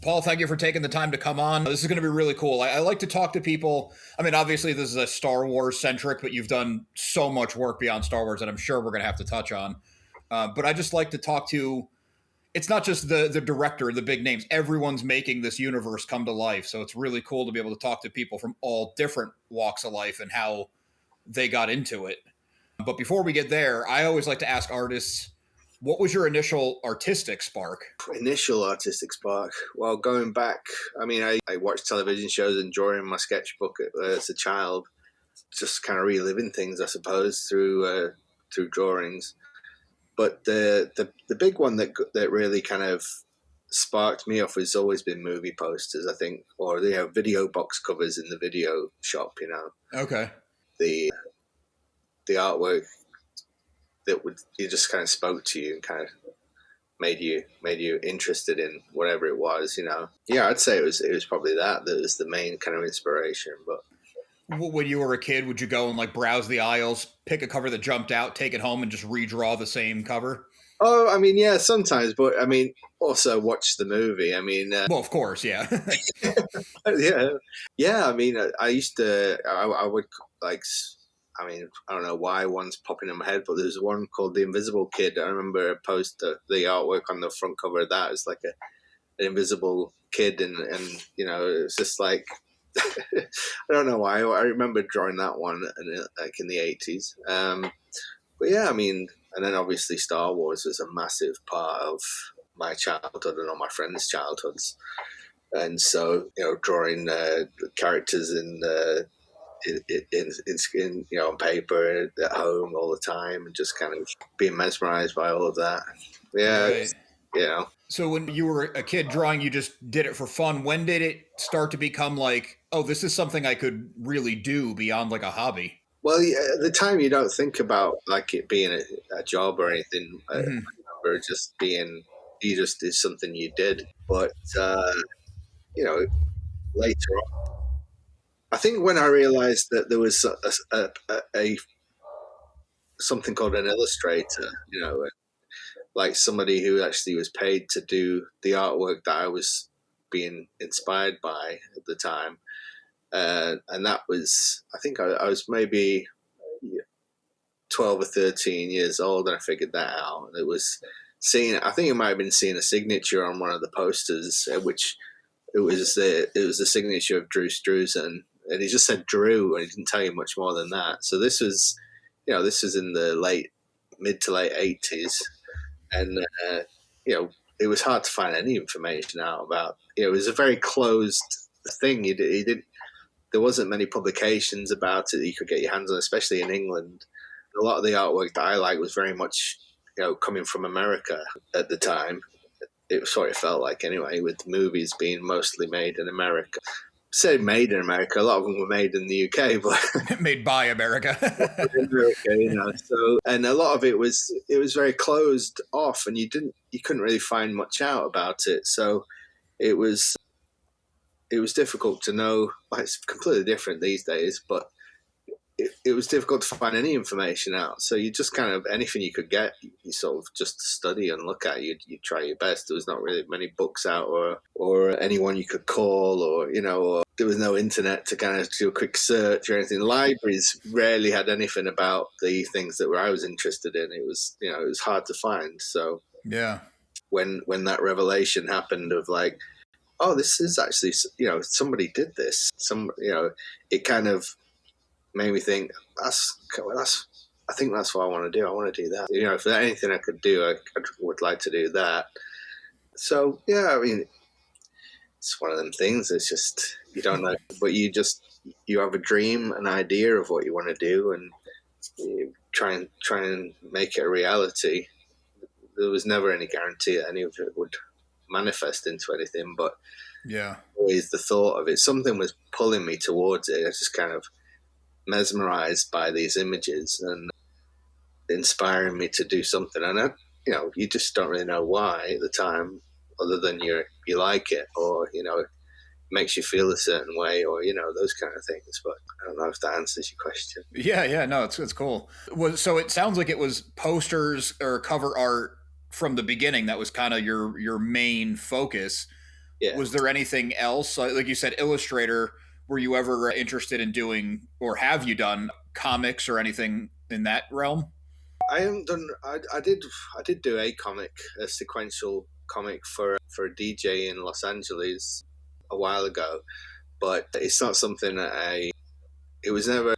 Paul, thank you for taking the time to come on. This is going to be really cool. I like to talk to people. I mean, obviously, this is a Star Wars centric, but you've done so much work beyond Star Wars that I'm sure we're going to have to touch on. But I just like to talk to, it's not just the director, the big names. Everyone's making this universe come to life. So it's really cool to be able to talk to people from all different walks of life and how they got into it. But before we get there, I always like to ask artists, what was your initial artistic spark? Initial artistic spark? Well, going back, I mean, I watched television shows and drawing my sketchbook as a child, just kind of reliving things, I suppose, through drawings. But the big one that really kind of sparked me off has always been movie posters, I think, or video box covers in the video shop. Okay. The artwork that it just kind of spoke to you and kind of made you interested in whatever it was. Yeah, I'd say it was probably that was the main kind of inspiration. But when you were a kid, would you go and like browse the aisles, pick a cover that jumped out, take it home, and just redraw the same cover? Oh, I mean, yeah, sometimes, but I mean, also watch the movie. I mean, well, of course, yeah. yeah. I mean, I used to, I would like, I mean, I don't know why one's popping in my head, but there's one called The Invisible Kid. I remember a poster, the artwork on the front cover of that is like an invisible kid, and it was just like, I don't know why. I remember drawing that one like in the 80s. But yeah, I mean, and then obviously Star Wars was a massive part of my childhood and all my friends' childhoods. And so, drawing characters in on paper at home all the time, and just kind of being mesmerized by all of that. Yeah, right. So when you were a kid drawing, you just did it for fun. When did it start to become like, oh, this is something I could really do beyond like a hobby? Well, at the time you don't think about like it being a job or anything, or just being, you just did something you did. But later on, I think when I realized that there was a something called an illustrator, like somebody who actually was paid to do the artwork that I was being inspired by at the time. And that was, I think I was maybe 12 or 13 years old, and I figured that out. And it was I think it might have been seeing a signature on one of the posters, which it was the signature of Drew Struzan, and he just said Drew, and he didn't tell you much more than that. So this was in the mid to late 80s, and it was hard to find any information out about. It was a very closed thing. He didn't. There wasn't many publications about it that you could get your hands on, especially in England. A lot of the artwork that I liked was very much, coming from America at the time. It was what it felt like anyway, with movies being mostly made in America. Say made in America, a lot of them were made in the UK, but made by America. So, and a lot of it was very closed off, and you couldn't really find much out about it. So it was difficult to know. It's completely different these days, but it was difficult to find any information out. So you just kind of, anything you could get, you sort of just study and look at. You try your best. There was not really many books out, or anyone you could call, or there was no internet to kind of do a quick search or anything. Libraries rarely had anything about the things that I was interested in. It was it was hard to find. So yeah, when that revelation happened of like, oh, this is actually, somebody did this. It kind of made me think, I think that's what I want to do. I want to do that. If there's anything I could do, I would like to do that. So, yeah, I mean, it's one of them things. It's just, you don't know, but you have a dream, an idea of what you want to do, and you try and make it a reality. There was never any guarantee that any of it would manifest into anything, but yeah, always the thought of it, something was pulling me towards it. I was just kind of mesmerized by these images and inspiring me to do something. And you just don't really know why at the time, other than you like it, or it makes you feel a certain way, or those kind of things. But I don't know if that answers your question. Yeah, no, it's cool. So it sounds like it was posters or cover art from the beginning that was kind of your main focus. Yeah. Was there anything else, like you said, Illustrator? Were you ever interested in doing, or have you done comics or anything in that realm? I haven't done. I did do a sequential comic for a DJ in Los Angeles a while ago, but it's not something that I. It was never.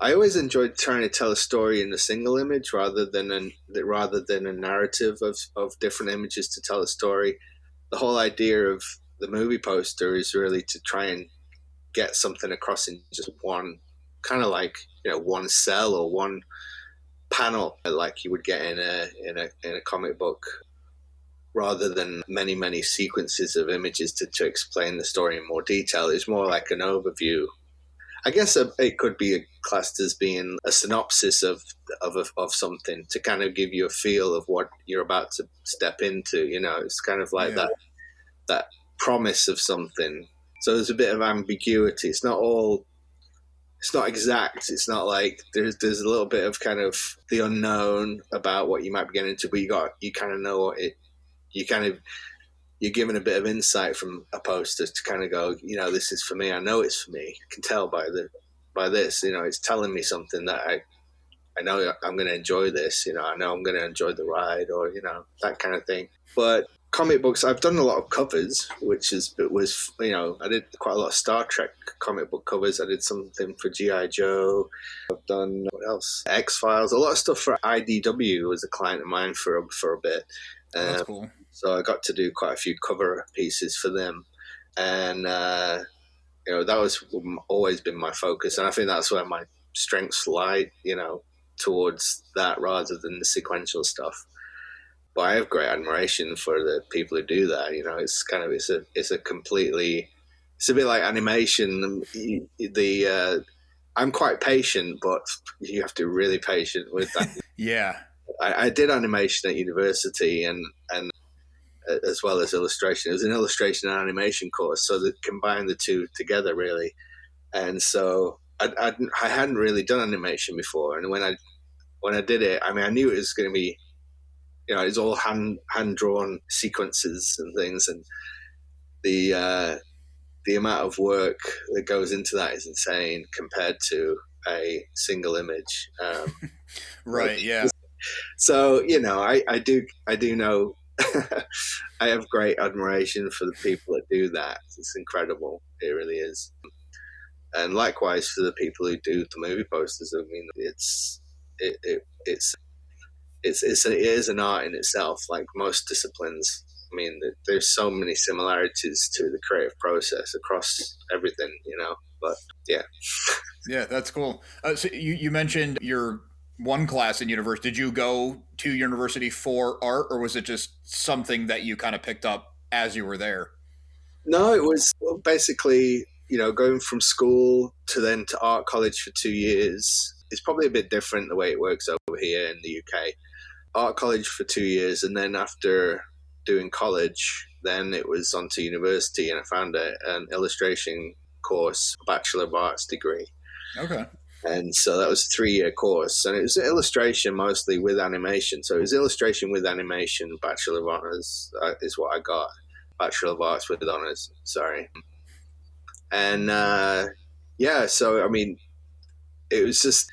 I always enjoyed trying to tell a story in a single image rather than a narrative of different images to tell a story. The whole idea of the movie poster is really to try and get something across in just one, kind of like, one cell or one panel, like you would get in a comic book, rather than many sequences of images to explain the story in more detail. It's more like an overview. I guess it could be classed as being a synopsis of something, to kind of give you a feel of what you're about to step into. It's kind of like Yeah. that promise of something. So there's a bit of ambiguity. It's not exact. It's not like there's a little bit of kind of the unknown about what you might be getting into, but you kind of know what it. You kind of you're given a bit of insight from a poster to kind of go, this is for me. I know it's for me. I can tell by this. It's telling me something that I know I'm going to enjoy this. I know I'm going to enjoy the ride, or that kind of thing. But comic books, I've done a lot of covers, I did quite a lot of Star Trek comic book covers. I did something for GI Joe. I've done, what else? X-Files, a lot of stuff for IDW, was a client of mine for a bit. Oh, that's cool. So I got to do quite a few cover pieces for them, and that was always been my focus, and I think that's where my strengths lie. Towards that rather than the sequential stuff. But I have great admiration for the people who do that. It's a bit like animation. I'm quite patient, but you have to be really patient with that. Yeah. I did animation at university, and as well as illustration. It was an illustration and animation course, so that combined the two together really. And so I hadn't really done animation before, and when I did it, I knew it was going to be, it's all hand drawn sequences and things, and the amount of work that goes into that is insane compared to a single image. Right. Yeah. So I do know. I have great admiration for the people that do that. It's incredible. It really is. And likewise for the people who do the movie posters. I mean, it is an art in itself, like most disciplines. I mean, there's so many similarities to the creative process across everything, but yeah. Yeah, that's cool. So you mentioned your one class in university. Did you go to university for art, or was it just something that you kind of picked up as you were there? No, it was basically, going from school to art college for 2 years. It's probably a bit different the way it works over here in the UK. Art college for 2 years, and then after doing college, then it was on to university, and I found an illustration course, a Bachelor of Arts degree. Okay. And so that was a 3-year course, and it was illustration mostly with animation. So it was illustration with animation, Bachelor of Honors is what I got. Bachelor of Arts with honors, sorry. And so I mean, it was just,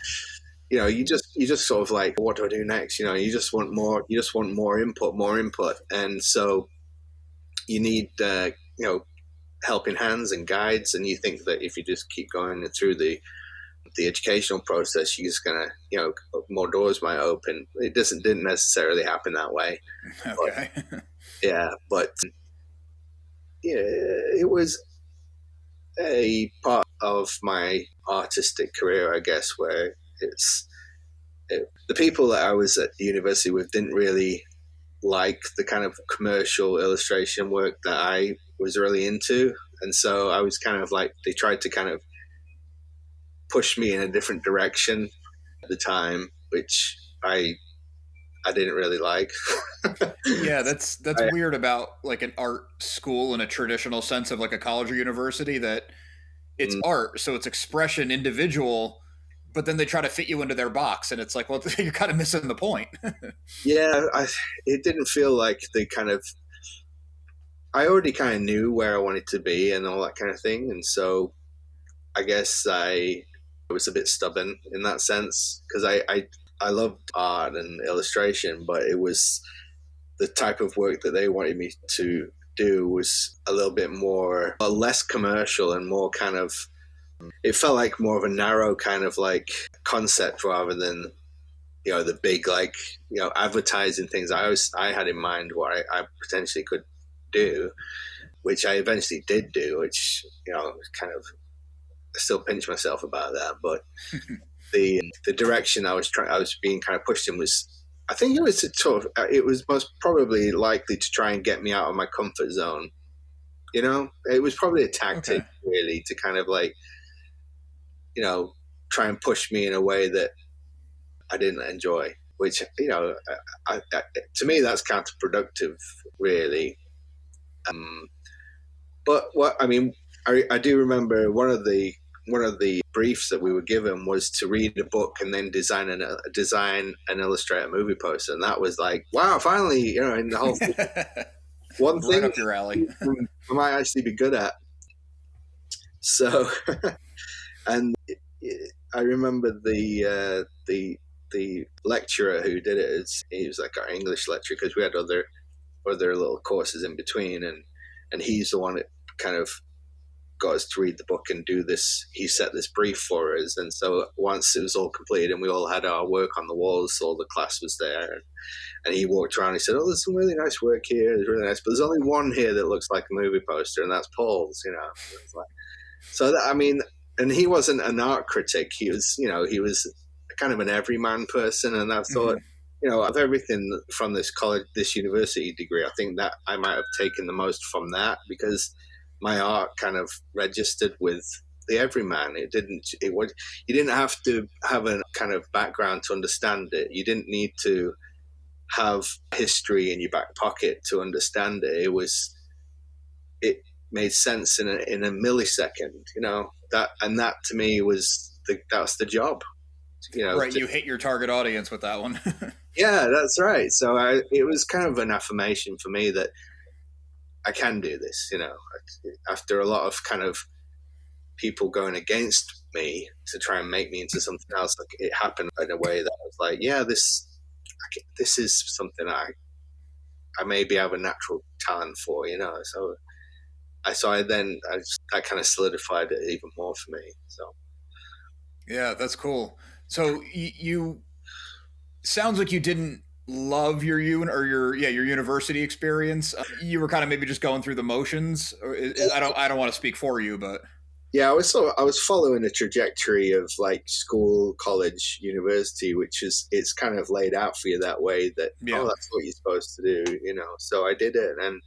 you just sort of like, what do I do next? You just want more input, and so you need helping hands and guides, and you think that if you just keep going through the educational process, you're just gonna, more doors might open. It didn't necessarily happen that way. Okay. But it was a part of my artistic career, I guess, where the people that I was at university with didn't really like the kind of commercial illustration work that I was really into, and so I was kind of like, they tried to kind of push me in a different direction at the time, which I didn't really like. Yeah, that's weird about like an art school in a traditional sense of like a college or university, that it's art, so it's expression, individual, but then they try to fit you into their box, and it's like, well, you're kind of missing the point. It didn't feel like they kind of I already kind of knew where I wanted to be and all that kind of thing, and so I guess I was a bit stubborn in that sense because I loved art and illustration, but it was the type of work that they wanted me to do was a little bit more, less commercial and more kind of, it felt like more of a narrow kind of like concept rather than, the big, like, advertising things I had in mind what I potentially could do, which I eventually did do, which, kind of, I still pinch myself about that, but the direction I was being kind of pushed in was, I think it was it was most probably likely to try and get me out of my comfort zone. It was probably a tactic, really, to kind of like, try and push me in a way that I didn't enjoy, which, to me, that's counterproductive, really. But what I mean, I do remember one of the briefs that we were given was to read a book and then design and illustrate a movie poster, and that was like, wow, finally, in the whole thing, one thing right up your alley. I might actually be good at. So, and I remember the lecturer who did it. He was like our English lecturer because we had other little courses in between, and he's the one that kind of got us to read the book and do this. He set this brief for us, and so once it was all completed and we all had our work on the walls, all the class was there, and he walked around and he said, oh, there's some really nice work here, it's really nice, but there's only one here that looks like a movie poster, and that's Paul's. So that, I mean, and he wasn't an art critic, he was kind of an everyman person, and I thought, of everything from this university degree, I think that I might have taken the most from that, because my art kind of registered with the everyman. You didn't have to have a kind of background to understand it. You didn't need to have history in your back pocket to understand it. It made sense in a millisecond, that to me was that's the job. Right, you hit your target audience with that one. Yeah, that's right. So it was kind of an affirmation for me that I can do this, after a lot of kind of people going against me to try and make me into something else. Like, it happened in a way that I was like, yeah, this is something I maybe have a natural talent for, So that kind of solidified it even more for me. So yeah, that's cool. So you sounds like you didn't love your university experience. You were kind of maybe just going through the motions. I don't want to speak for you, but yeah, I was following a trajectory of like school, college, university, which is, it's kind of laid out for you that way, that oh, that's what you're supposed to do, So I did it, and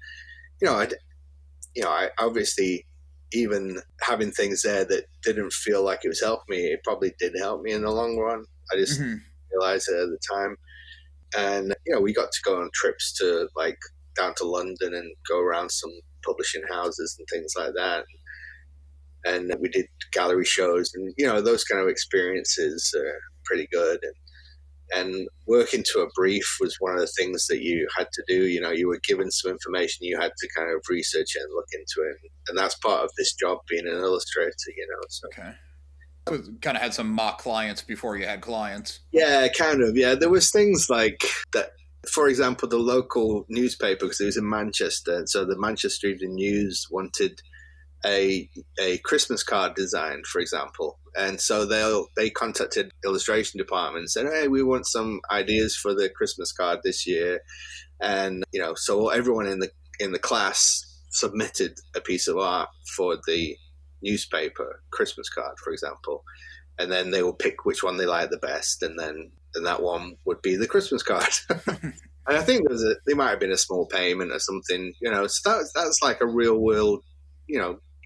I obviously, even having things there that didn't feel like it was helping me, it probably did help me in the long run. I just realized it at the time. And, we got to go on trips to like down to London and go around some publishing houses and things like that. And we did gallery shows, and, those kind of experiences are pretty good. And working to a brief was one of the things that you had to do. You were given some information, you had to kind of research it and look into it. And that's part of this job, being an illustrator, So. Okay. So kind of had some mock clients before you had clients. Yeah, kind of. Yeah, there was things like that. For example, the local newspaper, because it was in Manchester, so the Manchester Evening News wanted a Christmas card design, for example, and so they contacted illustration department and said, hey, we want some ideas for the Christmas card this year. And so everyone in the class submitted a piece of art for the newspaper Christmas card, for example, and then they will pick which one they like the best, and that one would be the Christmas card. And I think there might have been a small payment or something, so that's like a real world,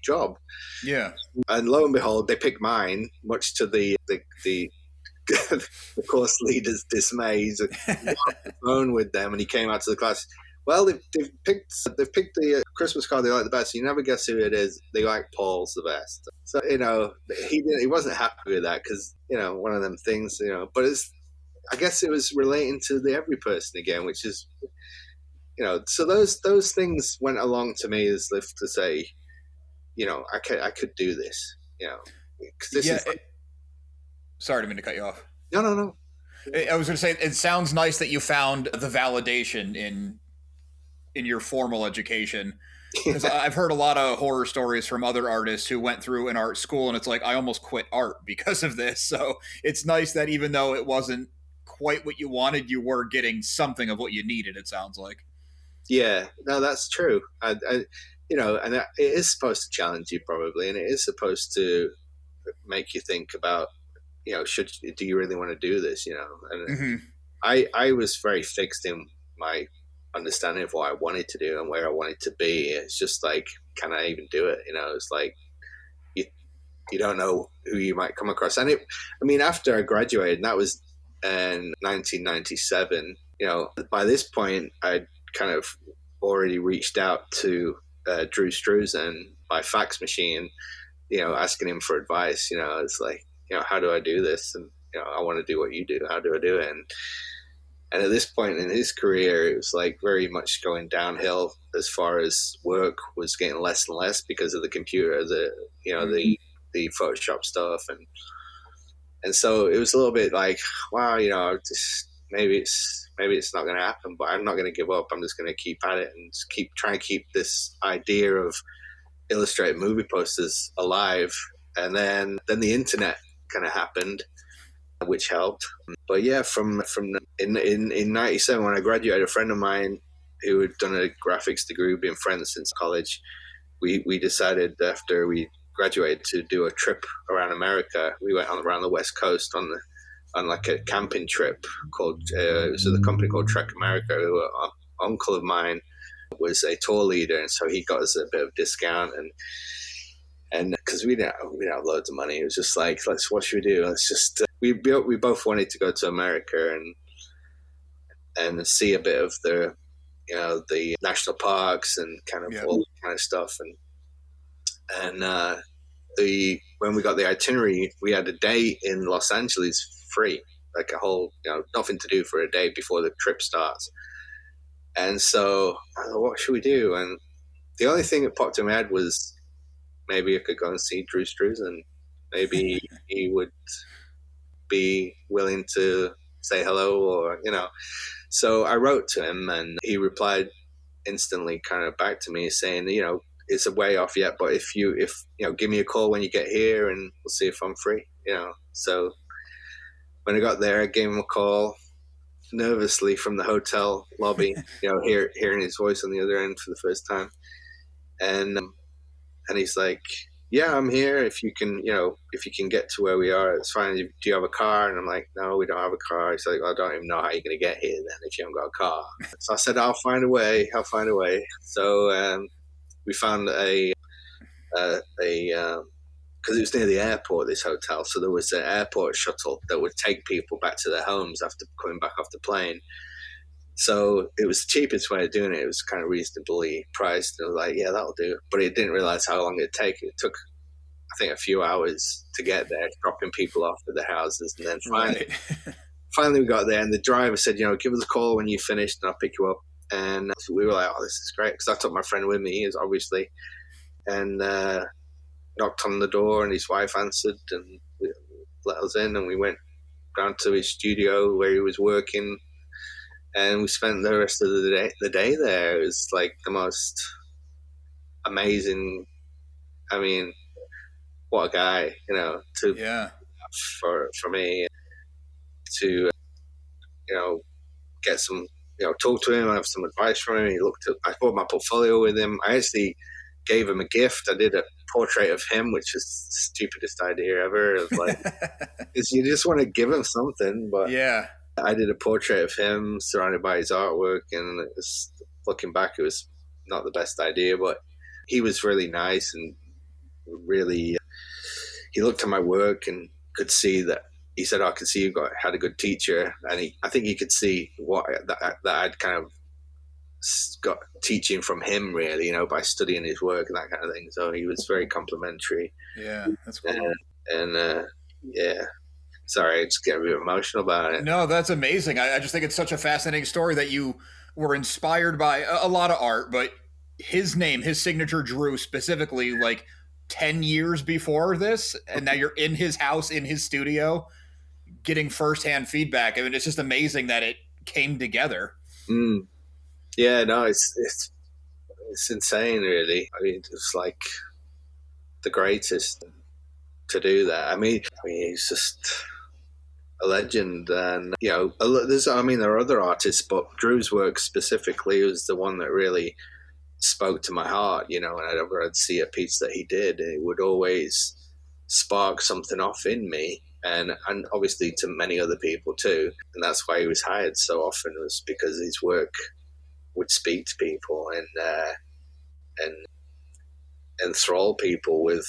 job. Yeah. And lo and behold, they picked mine, much to the the course leader's dismay. He's on the phone with them, and he came out to the class. Well, they've picked the Christmas card they like the best. You never guess who it is. They like Paul's the best. So he wasn't happy with that, because one of them things, But I guess it was relating to the every person again, which is So those things went along to me as if to say, I could do this, because this Yeah. is like, Sorry to mean to cut you off. no. I was going to say, it sounds nice that you found the validation in your formal education, because I've heard a lot of horror stories from other artists who went through an art school, and it's like, I almost quit art because of this. So it's nice that even though it wasn't quite what you wanted, you were getting something of what you needed, it sounds like. Yeah, no, that's true. And it is supposed to challenge you probably, and it is supposed to make you think about, do you really want to do this? And Mm-hmm. I was very fixed in my understanding of what I wanted to do and where I wanted to be. It's just like, can I even do it? It's like you don't know who you might come across. And after I graduated, and that was in 1997. By this point, I'd kind of already reached out to Drew Struzan by fax machine, asking him for advice. It's like, how do I do this? And I want to do what you do. How do I do it? And at this point in his career, it was like very much going downhill as far as work was getting less and less because of the computer, the Photoshop stuff, and so it was a little bit like, wow, just maybe it's not going to happen, but I'm not going to give up. I'm just going to keep at it and just trying to keep this idea of illustrated movie posters alive. And then the internet kind of happened, which helped. But yeah, from in '97 when I graduated, a friend of mine who had done a graphics degree, been friends since college, we decided after we graduated to do a trip around America. We went around the West Coast on like a camping trip called it was a company called Trek America. Who an uncle of mine was a tour leader, and so he got us a bit of discount and because we didn't have loads of money, it was just like, what should we do? Let's just we both wanted to go to America and see a bit of the national parks and kind of all that kind of stuff and when we got the itinerary, we had a day in Los Angeles free, like a whole nothing to do for a day before the trip starts. And so I thought, what should we do? And the only thing that popped in my head was maybe I could go and see Drew Struzan. Maybe he would be willing to say hello, or So I wrote to him, and he replied instantly, kind of back to me, saying, it's a way off yet, but if give me a call when you get here, and we'll see if I'm free. So when I got there, I gave him a call nervously from the hotel lobby, hearing his voice on the other end for the first time, and he's like, yeah, I'm here. If you can get to where we are, it's fine. Do you have a car? And I'm like, no, we don't have a car. He's like, well, I don't even know how you're going to get here then if you haven't got a car. So I said, I'll find a way. So we found because it was near the airport, this hotel. So there was an airport shuttle that would take people back to their homes after coming back off the plane. So it was the cheapest way of doing it. It was kind of reasonably priced. And I was like, yeah, that'll do. But it didn't realize how long it'd take. It took, I think, a few hours to get there, dropping people off at their houses. And then finally we got there, and the driver said, give us a call when you're finished and I'll pick you up. And so we were like, oh, this is great. Because I took my friend with me, obviously, and knocked on the door, and his wife answered and let us in. And we went down to his studio where he was working. And we spent the rest of the day there. It was like the most amazing. I mean, what a guy, for me to, get some, talk to him, have some advice from him. I bought my portfolio with him. I actually gave him a gift. I did a portrait of him, which is the stupidest idea ever. Of like, because you just want to give him something, but yeah. I did a portrait of him surrounded by his artwork, and looking back, it was not the best idea, but he was really nice and really, he looked at my work and could see that. He said, I could see you had a good teacher. And I think he could see that I'd kind of got teaching from him, really, by studying his work and that kind of thing. So he was very complimentary. Yeah, that's cool. Yeah. Sorry, I just get a bit emotional about it. No, that's amazing. I just think it's such a fascinating story that you were inspired by a lot of art, but his name, his signature, Drew, specifically, like 10 years before this, and now you're in his house, in his studio, getting firsthand feedback. I mean, it's just amazing that it came together. Mm. Yeah, no, it's insane, really. I mean, it's like the greatest to do that. He's just a legend, and there are other artists, but Drew's work specifically was the one that really spoke to my heart. Whenever I'd see a piece that he did, it would always spark something off in me, and obviously to many other people too. And that's why he was hired so often, was because his work would speak to people and enthrall people with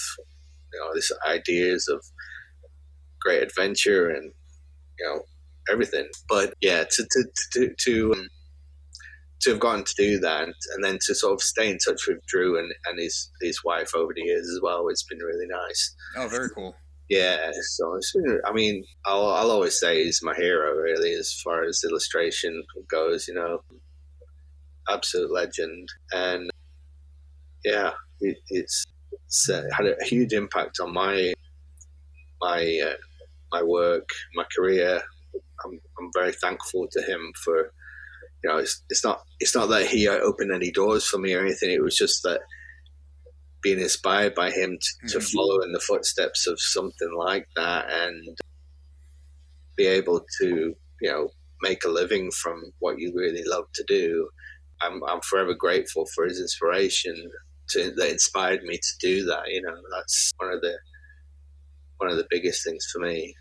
these ideas of great adventure and everything. But yeah, to have gotten to do that, and then to sort of stay in touch with Drew and his wife over the years as well, it's been really nice. Oh, very cool. Yeah, so it's been, I'll always say he's my hero, really, as far as illustration goes. Absolute legend, and yeah, it's had a huge impact on my work, my career. I'm very thankful to him for. It's not that he opened any doors for me or anything. It was just that being inspired by him to follow in the footsteps of something like that and be able to make a living from what you really love to do. I'm forever grateful for his inspiration that inspired me to do that. That's one of the biggest things for me.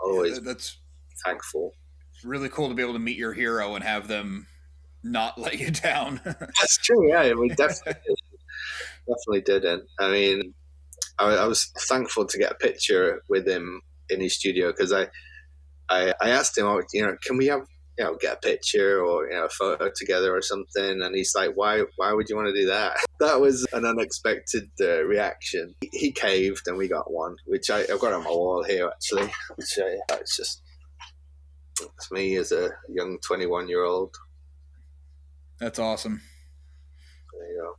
Always that's thankful. Really cool to be able to meet your hero and have them not let you down. That's true. Yeah, we definitely didn't. I was thankful to get a picture with him in his studio, because I asked him, can we have get a picture or a photo together or something? And he's like, why would you want to do that? That was an unexpected reaction. He caved, and we got one, which I've got on my wall here actually. Which it's me as a young 21-year-old. That's awesome. There you go.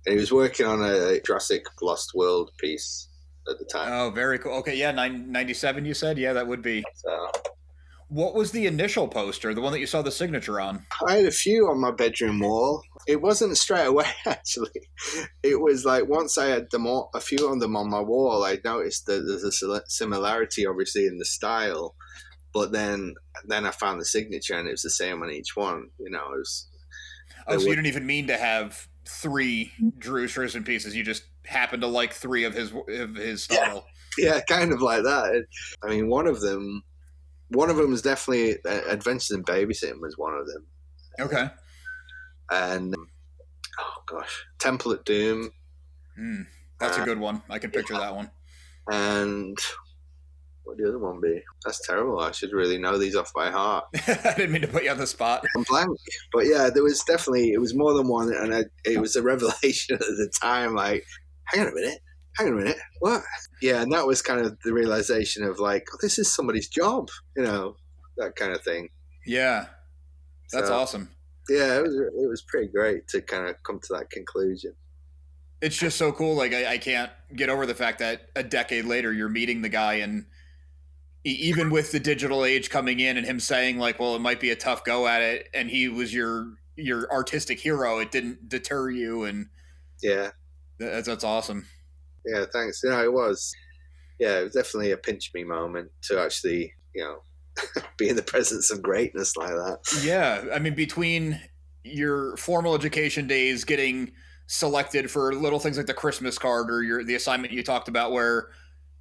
And he was working on a Jurassic Lost World piece at the time. Oh, very cool. Okay, yeah, 97 you said? Yeah, that would be. So, what was the initial poster, the one that you saw the signature on? I had a few on my bedroom wall. It wasn't straight away, actually. It was like once I had a few of them on my wall, I noticed that there's a similarity, obviously, in the style. But then I found the signature, and it was the same on each one. So you didn't even mean to have 3 Drew Struzan pieces. You just happened to like 3 of his style. Yeah, kind of like that. One of them was definitely Adventures in Babysitting was one of them. Okay. And Temple at Doom. That's a good one. I can picture that one. And what would the other one be? That's terrible. I should really know these off by heart. I didn't mean to put you on the spot. I'm blank. But yeah, it was more than one, and it was a revelation at the time. Like, hang on a minute, what? Yeah, and that was kind of the realization of like, this is somebody's job, that kind of thing. Yeah, that's awesome. Yeah, it was pretty great to kind of come to that conclusion. It's just so cool. Like, I can't get over the fact that a decade later you're meeting the guy, and even with the digital age coming in and him saying like, well, it might be a tough go at it, and he was your artistic hero, it didn't deter you. And yeah, that's awesome. Yeah, thanks. It was definitely a pinch me moment to actually, be in the presence of greatness like that. Yeah, between your formal education days, getting selected for little things like the Christmas card or the assignment you talked about, where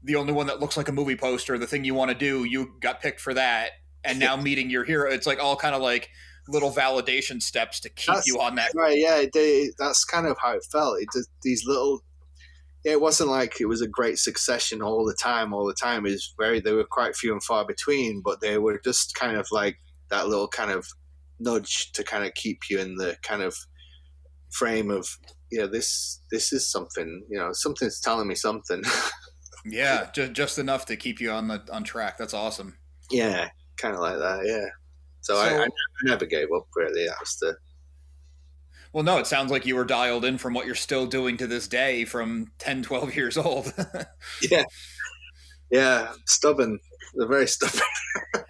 the only one that looks like a movie poster, the thing you want to do, you got picked for that, and now meeting your hero, it's like all kind of like little validation steps to keep you on that. Right? Yeah, that's kind of how it felt. These little. It wasn't like it was a great succession all the time. They were quite few and far between, but they were just kind of like that little kind of nudge to kind of keep you in the kind of frame of, this is something, something's telling me something. Yeah, just enough to keep you on track. That's awesome. Yeah, kind of like that. Yeah. So I So, never gave up, really. That was the well, no, it sounds like you were dialed in from what you're still doing to this day from 10, 12 years old. yeah, yeah, stubborn. They're very stubborn.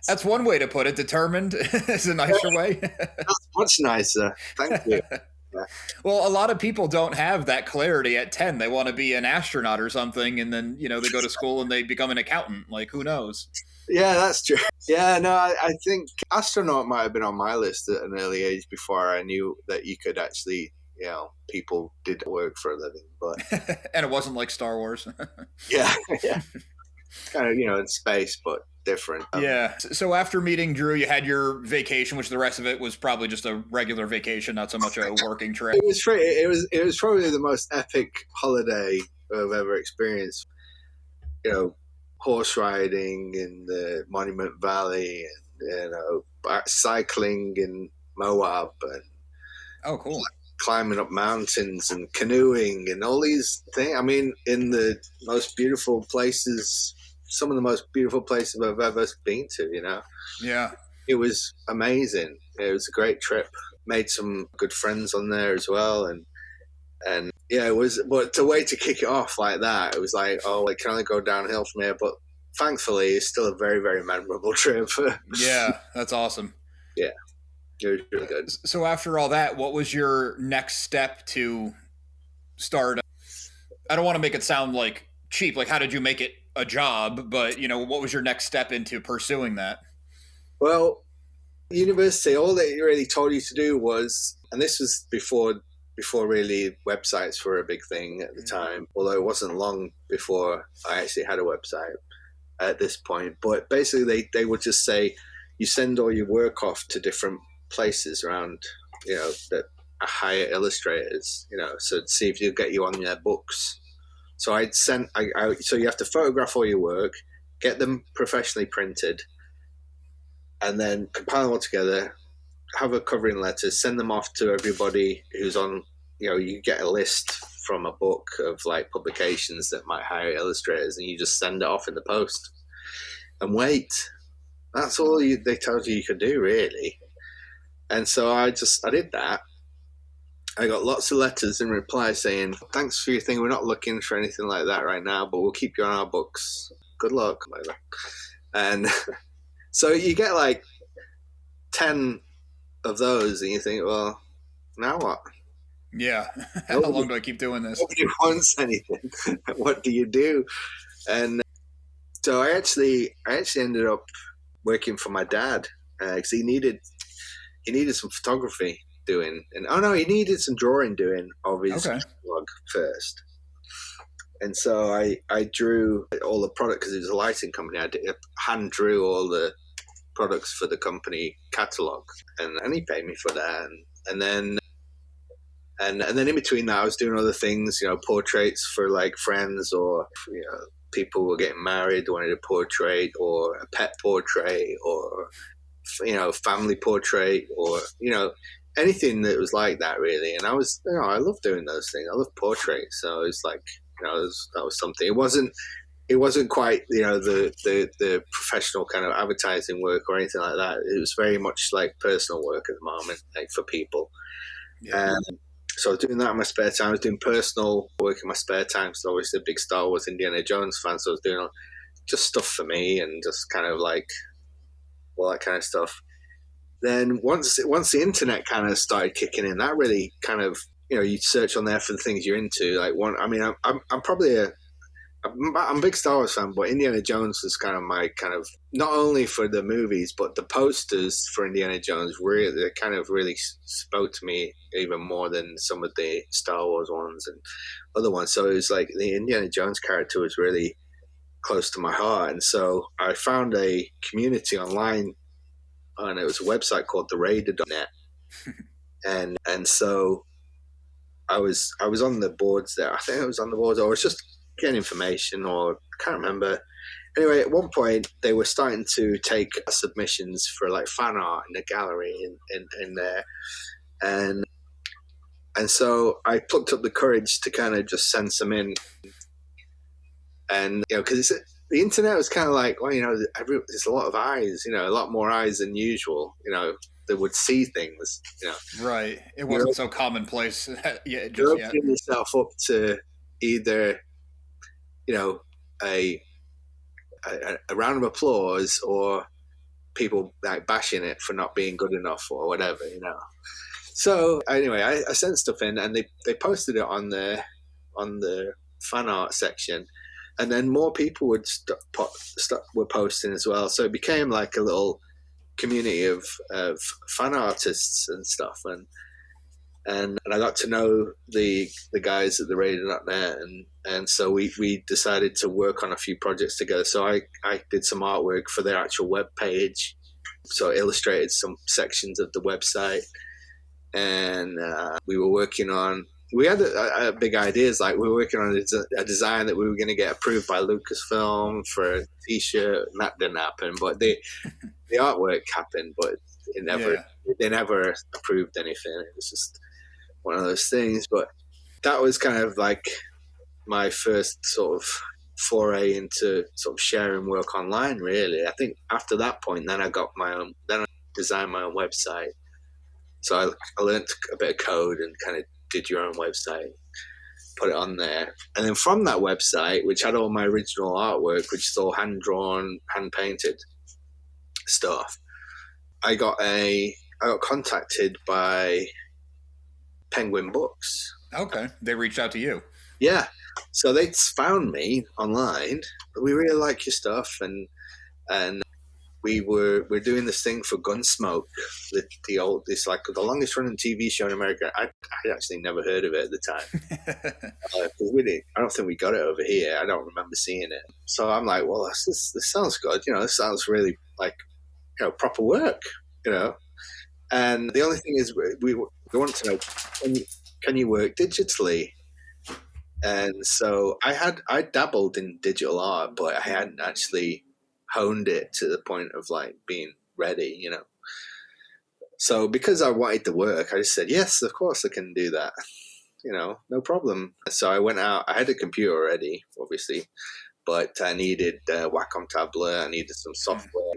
That's one way to put it. Determined is a nicer way. That's much nicer. Thank you. Yeah. Well, a lot of people don't have that clarity at 10. They want to be an astronaut or something, and then, they go to school and they become an accountant. Like, who knows? Yeah, that's true. Yeah, no, I think astronaut might have been on my list at an early age before I knew that you could actually, people did work for a living. But And it wasn't like Star Wars. yeah, yeah, kind of, in space, but different. Yeah. So after meeting Drew, you had your vacation, which the rest of it was probably just a regular vacation, not so much a working trip. It was probably the most epic holiday I've ever experienced. Horse riding in the Monument Valley, and cycling in Moab, and Oh, cool. climbing up mountains and canoeing and all these things. I mean, in the most beautiful places, some of the most beautiful places I've ever been to. Yeah. It was amazing. It was a great trip. Made some good friends on there as well, and yeah, it was. But the way to kick it off like that, it was like, oh, it can only go downhill from here. But thankfully, it's still a very, very memorable trip. Yeah, that's awesome. Yeah, it was really good. So after all that, what was your next step to start? I don't want to make it sound like cheap. Like, how did you make it a job? But, what was your next step into pursuing that? Well, university, all they really told you to do was, and this was before really websites were a big thing at the time, although it wasn't long before I actually had a website at this point. But basically they would just say, you send all your work off to different places around, that hire illustrators, so to see if they'll get you on their books. So so you have to photograph all your work, get them professionally printed, and then compile them all together, have a covering letter, send them off to everybody who's on, you get a list from a book of like publications that might hire illustrators, and you just send it off in the post and wait. That's all they told you could do, really. And so I did that. I got lots of letters in reply saying, thanks for your thing. We're not looking for anything like that right now, but we'll keep you on our books. Good luck. And so you get like 10 of those, and you think, well, now what? Yeah. How long do I keep doing this? Nobody wants anything. What do you do? And so I actually ended up working for my dad because he needed some photography doing, and he needed some drawing doing of his catalog first. And so I drew all the product because it was a lighting company. I hand drew all the products for the company catalog, and he paid me for that. And then in between that, I was doing other things, portraits for like friends, or people were getting married, wanted a portrait, or a pet portrait, or family portrait, or anything that was like that, really. And I was, I love doing those things. I love portraits, so it was like, that was something. It wasn't quite, the professional kind of advertising work or anything like that. It was very much like personal work at the moment, like for people. Yeah. So I was doing that in my spare time. I was doing personal work in my spare time. So obviously a big Star Wars, Indiana Jones fan. So I was doing just stuff for me and just kind of like all that kind of stuff. Then once the internet kind of started kicking in, that really kind of, you search on there for the things you're into. Like I'm probably I'm a big Star Wars fan, but Indiana Jones was kind of my kind of, not only for the movies, but the posters for Indiana Jones really kind of really spoke to me even more than some of the Star Wars ones and other ones. So it was like the Indiana Jones character was really close to my heart. And so I found a community online, and it was a website called theraider.net. and so I was on the boards there. I think I was on the boards, or I was just getting information, or I can't remember. Anyway, at one point they were starting to take submissions for like fan art in the gallery in there, and so I plucked up the courage to kind of just send some in, and because the internet was kind of like, well, there's a lot of eyes, a lot more eyes than usual, that would see things, Right. It You're, wasn't so commonplace you're just yet. opening yourself up to either, a, a round of applause or people like bashing it for not being good enough or whatever. So anyway, I sent stuff in, and they posted it on the fan art section, and then more people were posting as well. So it became like a little community of fan artists and stuff, and I got to know the guys at the Radio.net, and so we decided to work on a few projects together. So I did some artwork for their actual web page, so I illustrated some sections of the website, and we were working on. We had big ideas, like we were working on a design that we were going to get approved by Lucasfilm for a T-shirt, and that didn't happen. But the artwork happened, but they never approved anything. It was just one of those things. But that was kind of like my first sort of foray into sort of sharing work online, really. I think after that point, then I designed my own website. So I learned a bit of code and kind of did your own website, put it on there. And then from that website, which had all my original artwork, which is all hand-drawn, hand-painted stuff, I got contacted by Penguin Books. Okay. They reached out to you. Yeah. So they found me online. We really like your stuff, and we're doing this thing for Gunsmoke, it's like the longest running TV show in America. I actually never heard of it at the time. I don't think we got it over here. I don't remember seeing it. So I'm like, well, this sounds good. This sounds really like proper work. And the only thing is, we want to know, can you work digitally? And so I dabbled in digital art, but I hadn't actually honed it to the point of like being ready. So because I wanted to work, I just said, yes, of course I can do that. No problem. So I went out. I had a computer already, obviously, but I needed Wacom tablet. I needed some software,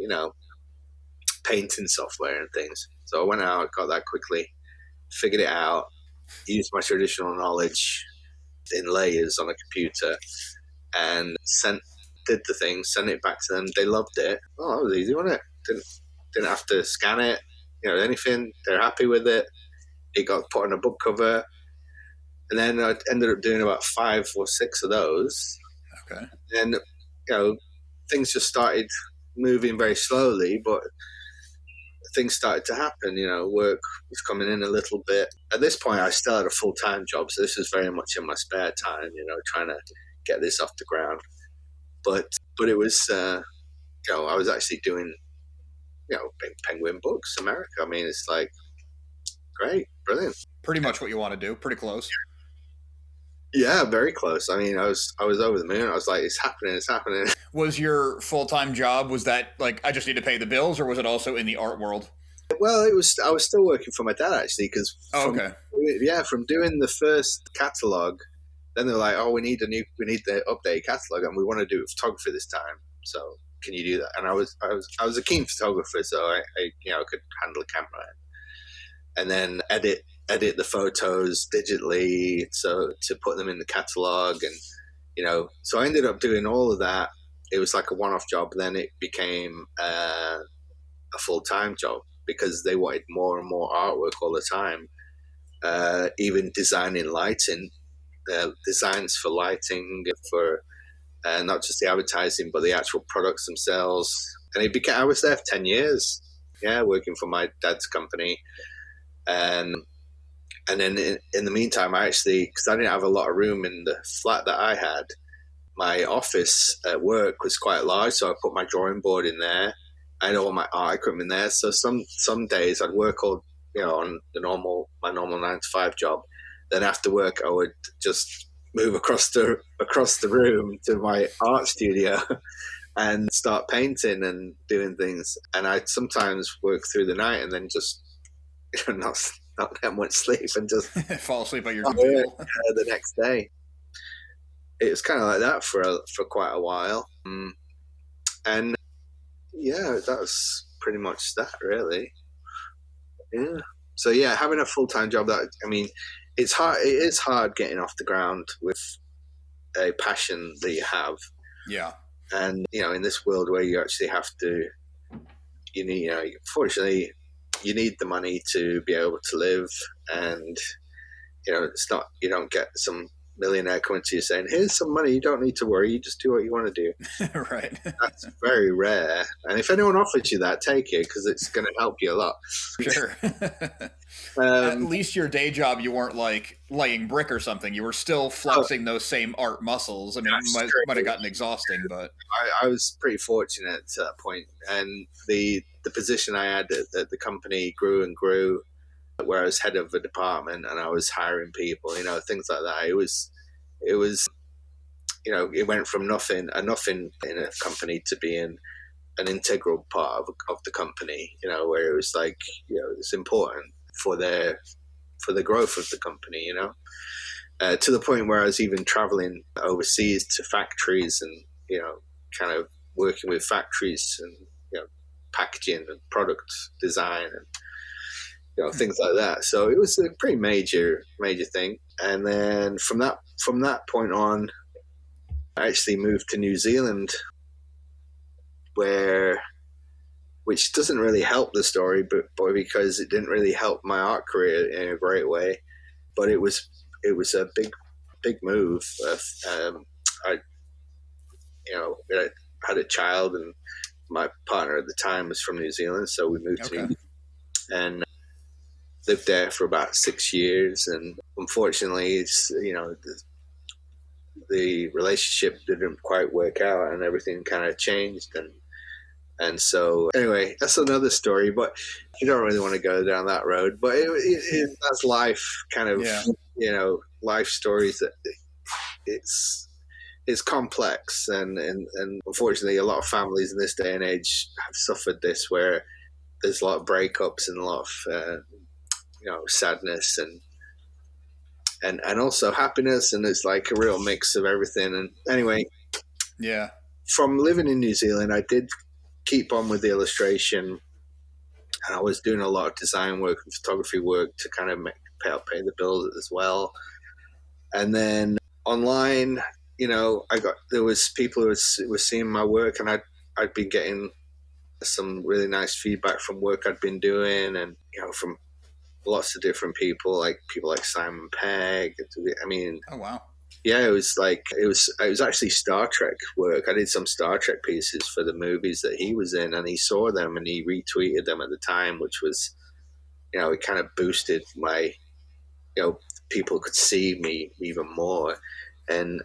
painting software and things. So I went out, got that quickly, figured it out, used my traditional knowledge in layers on a computer, and did the thing, sent it back to them. They loved it. Oh, that was easy, wasn't it? Didn't have to scan it, anything. They're happy with it. It got put on a book cover. And then I ended up doing about 5 or 6 of those. Okay. And, things just started moving very slowly, but things started to happen. Work was coming in a little bit. At this point, I still had a full-time job, so this was very much in my spare time, trying to get this off the ground. But it was, I was actually doing, Penguin Books America. I mean, it's like, great, brilliant. Pretty much what you want to do. Pretty close. Yeah, very close. I mean, I was over the moon. I was like, it's happening. Was your full-time job, was that like, I just need to pay the bills, or was it also in the art world? Well, I was still working for my dad, actually, because from doing the first catalog, then they're like, oh, we need the updated catalog, and we want to do photography this time. So can you do that? And I was a keen photographer, so I could handle a camera and then edit the photos digitally, so to put them in the catalog, and so I ended up doing all of that. It was like a one-off job. Then it became a full-time job because they wanted more and more artwork all the time, even designing lighting. Designs for lighting, for not just the advertising, but the actual products themselves. And I was there for 10 years, working for my dad's company. And then in the meantime, because I didn't have a lot of room in the flat that I had, my office at work was quite large, so I put my drawing board in there. I had all my art equipment there. So some days I'd work on my normal 9-to-5 job. Then after work, I would just move across the room to my art studio and start painting and doing things. And I'd sometimes work through the night and then just not get much sleep and just fall asleep at your computer the next day. It was kind of like that for quite a while. And yeah, that's pretty much that, really. Yeah. So yeah, having a full-time job, that, I mean, it's hard. It is hard getting off the ground with a passion that you have. Yeah. And in this world where you actually have to, fortunately, you need the money to be able to live, and it's not, you don't get some millionaire coming to you saying, "Here's some money, you don't need to worry, you just do what you want to do." Right. That's very rare. And if anyone offers you that, take it, because it's going to help you a lot. Sure. At least your day job, you weren't like laying brick or something. You were still flexing those same art muscles. I mean, it might have gotten exhausting, but I was pretty fortunate at that point. And the position I had at the company grew and grew, where I was head of a department and I was hiring people, things like that. It was, it went from nothing in a company to being an integral part of the company, where it was like, it's important for the growth of the company, to the point where I was even traveling overseas to factories and, kind of working with factories and, packaging and product design and, things like that. So it was a pretty major thing. And then from that point on, I actually moved to New Zealand, which doesn't really help the story, but because it didn't really help my art career in a great way. But it was a big move. I had a child, and my partner at the time was from New Zealand, so we moved to New Zealand and lived there for about 6 years. And unfortunately, it's, the relationship didn't quite work out, and everything kind of changed. And so, anyway, that's another story, but you don't really want to go down that road. But that's life, kind of, life stories. That it's complex, and unfortunately, a lot of families in this day and age have suffered this, where there's a lot of breakups and a lot of sadness and also happiness, and it's like a real mix of everything. And anyway, yeah, from living in New Zealand, I did keep on with the illustration, and I was doing a lot of design work and photography work to kind of pay the bills as well. And then online, there was people who were seeing my work, and I'd been getting some really nice feedback from work I'd been doing, and from lots of different people like Simon Pegg. I mean, oh wow. Yeah, it was actually Star Trek work. I did some Star Trek pieces for the movies that he was in, and he saw them and he retweeted them at the time, which was, it kind of boosted my, people could see me even more, and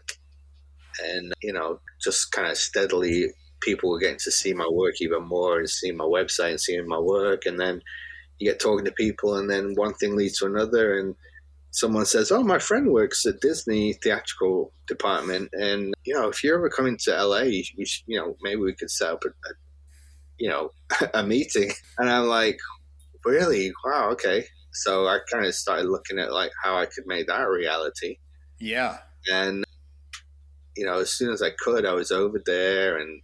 just kind of steadily people were getting to see my work even more and seeing my website and seeing my work, and then you get talking to people, and then one thing leads to another, and someone says, "Oh, my friend works at Disney theatrical department, and if you're ever coming to LA, maybe we could set up a meeting." And I'm like, "Really? Wow, okay." So I kind of started looking at like how I could make that a reality. Yeah. And as soon as I could, I was over there and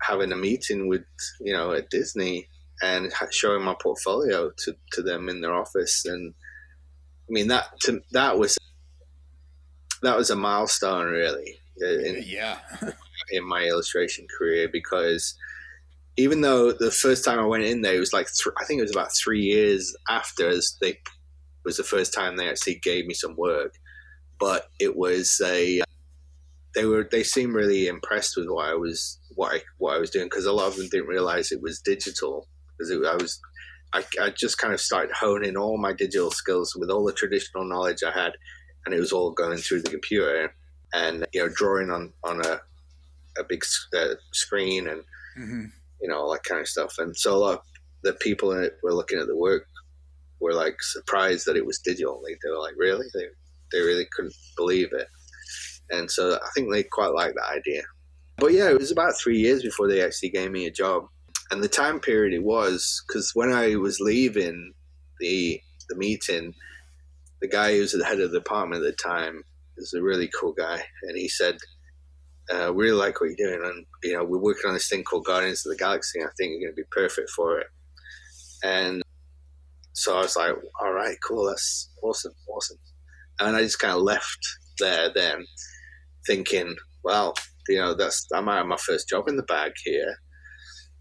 having a meeting with at Disney and showing my portfolio to them in their office. And I mean, that was a milestone, really, in my illustration career, because even though the first time I went in there, it was like I think it was about 3 years after was the first time they actually gave me some work, but it was they seemed really impressed with what I was doing, because a lot of them didn't realize it was digital, because I just kind of started honing all my digital skills with all the traditional knowledge I had, and it was all going through the computer and drawing on a big screen and all that kind of stuff. And so a lot of the people in it were looking at the work were like surprised that it was digital. They were like, really? They really couldn't believe it. And so I think they quite liked that idea. But yeah, it was about 3 years before they actually gave me a job. And the time period it was, because when I was leaving the meeting, the guy who was the head of the department at the time was a really cool guy. And he said, we really like what you're doing, and we're working on this thing called Guardians of the Galaxy, and I think you're going to be perfect for it. And so I was like, all right, cool, that's awesome. And I just kind of left there then, thinking, well, I might have my first job in the bag here.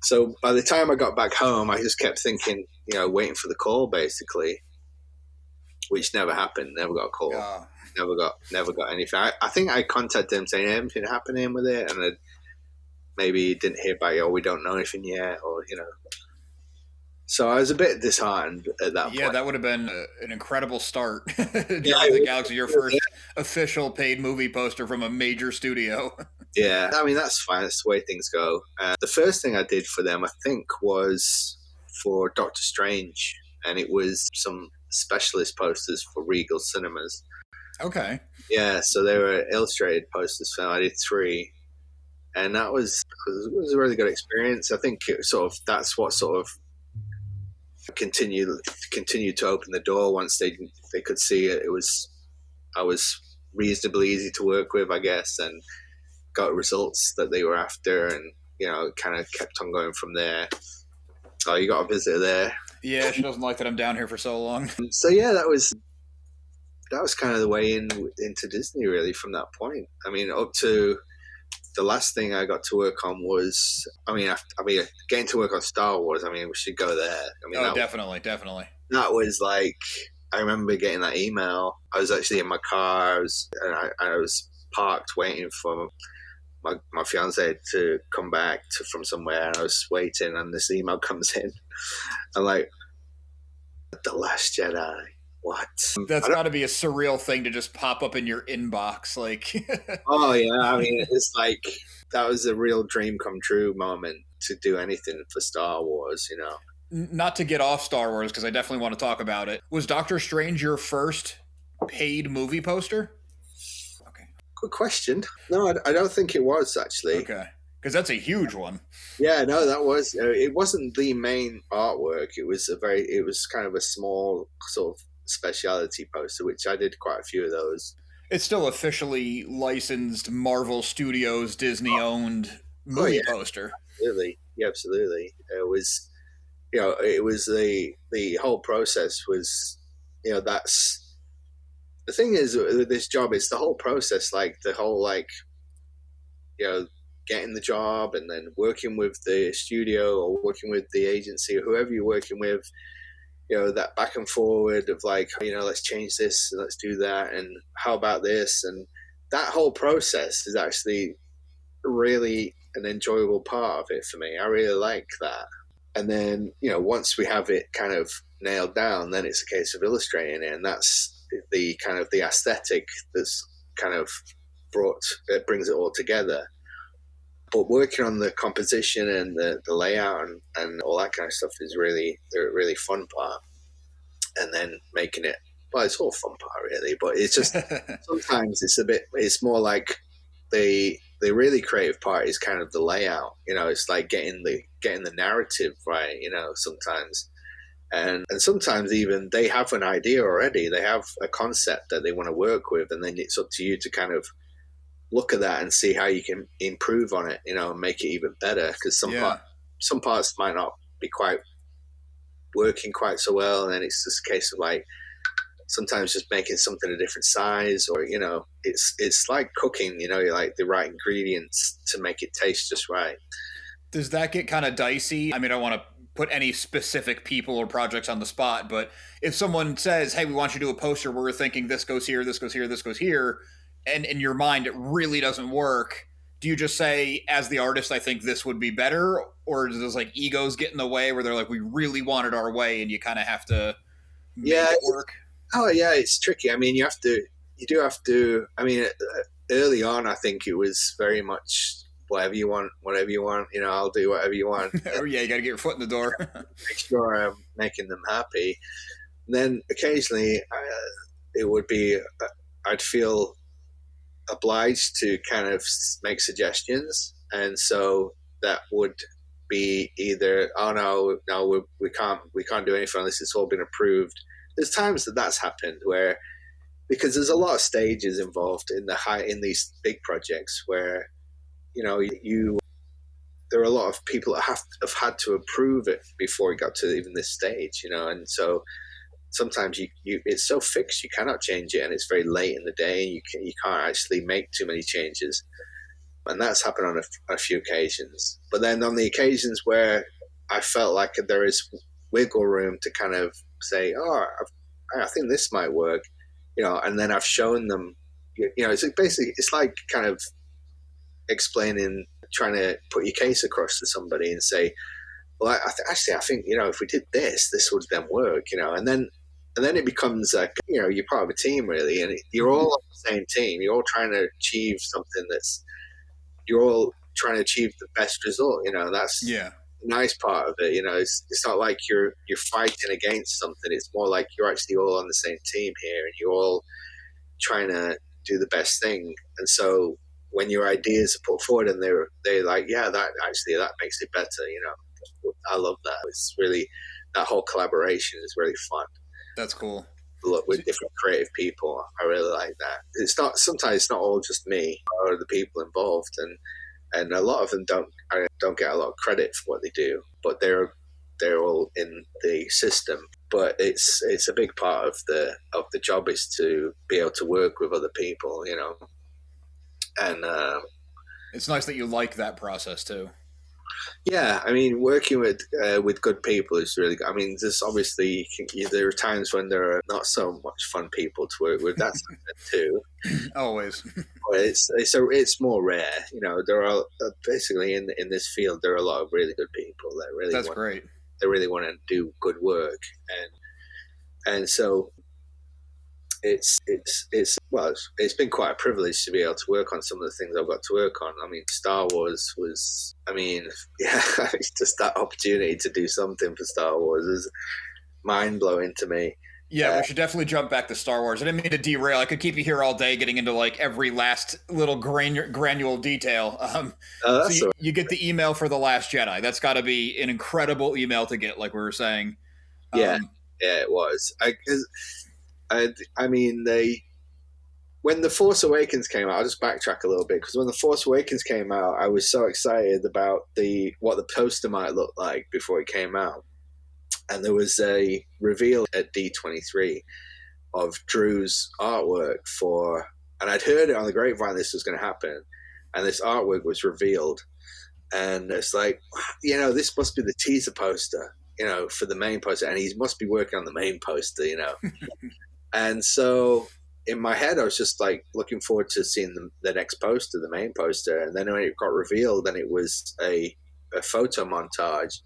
So by the time I got back home, I just kept thinking, waiting for the call, basically, which never happened. Never got a call. Never got anything. I think I contacted them saying anything happening with it, and maybe didn't hear back, or we don't know anything yet, or So I was a bit disheartened at that point. Yeah, that would have been an incredible start. The Galaxy, your first official paid movie poster from a major studio. Yeah, I mean, that's fine. That's the way things go. The first thing I did for them, I think, was for Doctor Strange, and it was some specialist posters for Regal Cinemas. Okay. Yeah, so they were illustrated posters for them. I did 3, and it was a really good experience. I think that's what sort of continued to open the door once they could see it. I was reasonably easy to work with, I guess, and got results that they were after, and kind of kept on going from there. Oh, you got a visitor there. Yeah, she doesn't like that I'm down here for so long. So yeah, that was kind of the way into Disney, really, from that point. I mean, up to the last thing I got to work on was, getting to work on Star Wars. I mean, we should go there. Definitely. That was like, I remember getting that email. I was actually in my car. I was parked waiting for my fiance to come back from somewhere, and I was waiting, and this email comes in. I'm like, The Last Jedi. What? That's got to be a surreal thing to just pop up in your inbox, like. Oh yeah, I mean, it's like that was a real dream come true moment to do anything for Star Wars, Not to get off Star Wars, because I definitely want to talk about it. Was Doctor Strange your first paid movie poster? Okay. Good question. No, I don't think it was, actually. Okay. Because that's a huge one. Yeah, no, that was. It wasn't the main artwork. It was kind of a small sort of speciality poster, which I did quite a few of those. It's still officially licensed Marvel Studios, Disney-owned movie poster. Absolutely. Yeah, absolutely. It was, it was the whole process was, that's the thing is with this job. It's the whole process, like the whole getting the job and then working with the studio or working with the agency or whoever you're working with. That back and forward of let's change this, let's do that, and how about this? And that whole process is actually really an enjoyable part of it for me. I really like that. And then, once we have it kind of nailed down, then it's a case of illustrating it. And that's the kind of the aesthetic that's kind of brings it all together. But working on the composition and the layout and all that kind of stuff is really the really fun part. And then making it, well, it's all fun part really, but it's just sometimes it's more like the really creative part is kind of the layout. It's like getting the narrative right. Sometimes, and sometimes even they have an idea already. They have a concept that they want to work with, and then it's up to you to kind of look at that and see how you can improve on it, and make it even better. Because some parts might not be quite working quite so well, and then it's just a case of sometimes just making something a different size, or it's like cooking. You like the right ingredients to make it taste just right. Does that get kind of dicey? I mean, I don't want to put any specific people or projects on the spot, but if someone says, "Hey, we want you to do a poster, we're thinking this goes here, this goes here, this goes here," and in your mind it really doesn't work, do you just say, as the artist, I think this would be better? Or does those egos get in the way where they're like, we really want it our way, and you kind of have to make it work? Oh yeah, it's tricky. I mean, you do have to, I mean, early on, I think it was very much whatever you want, I'll do whatever you want. Oh yeah, you got to get your foot in the door. Make sure I'm making them happy. And then occasionally it would be, I'd feel obliged to kind of make suggestions, and so that would be either, oh no, we can't do anything on this, it's all been approved. There's times that's happened where, because there's a lot of stages involved in these big projects where you know, there are a lot of people that have had to approve it before it got to even this stage, you know, and so sometimes you it's so fixed you cannot change it, and it's very late in the day, and you can't actually make too many changes, and that's happened on a few occasions. But then on the occasions where I felt like there is wiggle room to kind of say, oh, I think this might work, you know, and then I've shown them, you know, it's basically, it's like kind of explaining, trying to put your case across to somebody and say, well, I think, you know, if we did this would then work, you know, and then it becomes like, you know, you're part of a team really, and you're all on the same team. You're all trying to achieve something you're all trying to achieve the best result, you know. That's Yeah. the nice part of it, you know. It's not like you're fighting against something. It's more like you're actually all on the same team here, and you're all trying to do the best thing. And so when your ideas are put forward and they're like, yeah, that makes it better, you know. I love that. It's really, that whole collaboration is really fun. That's cool. Look, with different creative people, I really like that. It's not, sometimes it's not all just me or the people involved, and a lot of them don't get a lot of credit for what they do, but they're all in the system. But it's a big part of the job is to be able to work with other people, you know. And it's nice that you like that process too. yeah, I mean, working with good people is really good. I mean, there's obviously there are times when there are not so much fun people to work with. That's too. Always. But it's more rare. You know, there are basically in this field there are a lot of really good people that really. That's great. They really want to do good work, and so it's been quite a privilege to be able to work on some of the things I've got to work on. I mean, Star Wars was, I mean, yeah, just that opportunity to do something for Star Wars is mind-blowing to me. Yeah, we should definitely jump back to Star Wars. I didn't mean to derail. I could keep you here all day getting into like every last little granule detail. So you get the email for The Last Jedi. That's got to be an incredible email to get, like we were saying. Yeah, it was. I mean, when The Force Awakens came out, I'll just backtrack a little bit, because when The Force Awakens came out, I was so excited about what the poster might look like before it came out. And there was a reveal at D23 of Drew's artwork and I'd heard it on the grapevine this was going to happen, and this artwork was revealed. And it's like, you know, this must be the teaser poster, you know, for the main poster, and he must be working on the main poster, you know. And so in my head, I was just like looking forward to seeing the next poster, the main poster. And then when it got revealed, then it was a photo montage,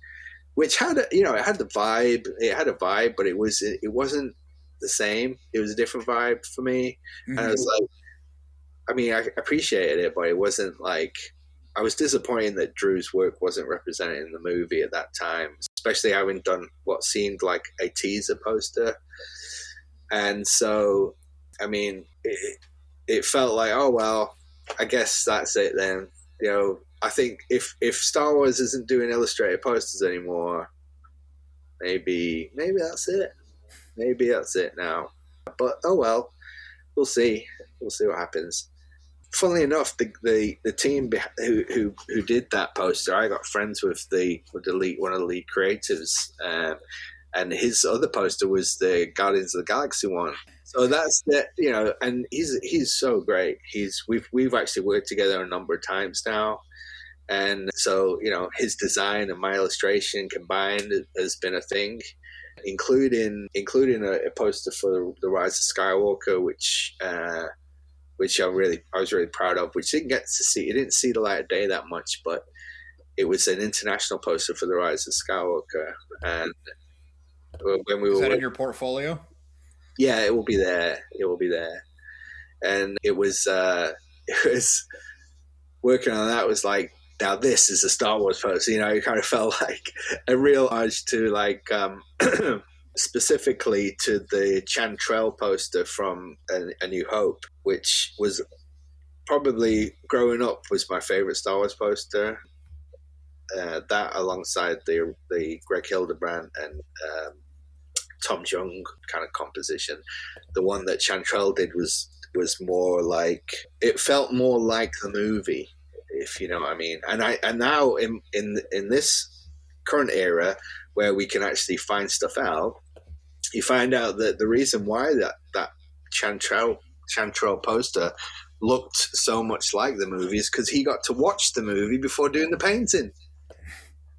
which had it had the vibe. It had a vibe, but it wasn't the same. It was a different vibe for me. Mm-hmm. And I was like, I mean, I appreciated it, but it wasn't like, I was disappointed that Drew's work wasn't represented in the movie at that time, especially having done what seemed like a teaser poster. And so, I mean, it felt like, oh, well, I guess that's it then. You know, I think if Star Wars isn't doing illustrated posters anymore, maybe that's it. Maybe that's it now. But, oh, well, we'll see. We'll see what happens. Funnily enough, the team who did that poster, I got friends with one of the lead creatives, and his other poster was the Guardians of the Galaxy one. So that's the, you know, and he's so great. We've actually worked together a number of times now, and so, you know, his design and my illustration combined has been a thing, including a poster for the Rise of Skywalker, which I was really proud of. Which it didn't see the light of day that much, but it was an international poster for the Rise of Skywalker, and when we were, is that in your portfolio? Yeah, it will be there. And it was working on that was like, now this is a Star Wars poster. You know, it kind of felt like a real homage to like specifically to the Chantrell poster from A New Hope, which was probably growing up was my favorite Star Wars poster. That alongside the Greg Hildebrand and Tom Jung kind of composition. The one that Chantrell did was more like, it felt more like the movie. if you know what I mean. And now in this current era where we can actually find stuff out, you find out that the reason why that Chantrell poster looked so much like the movie is because he got to watch the movie before doing the painting.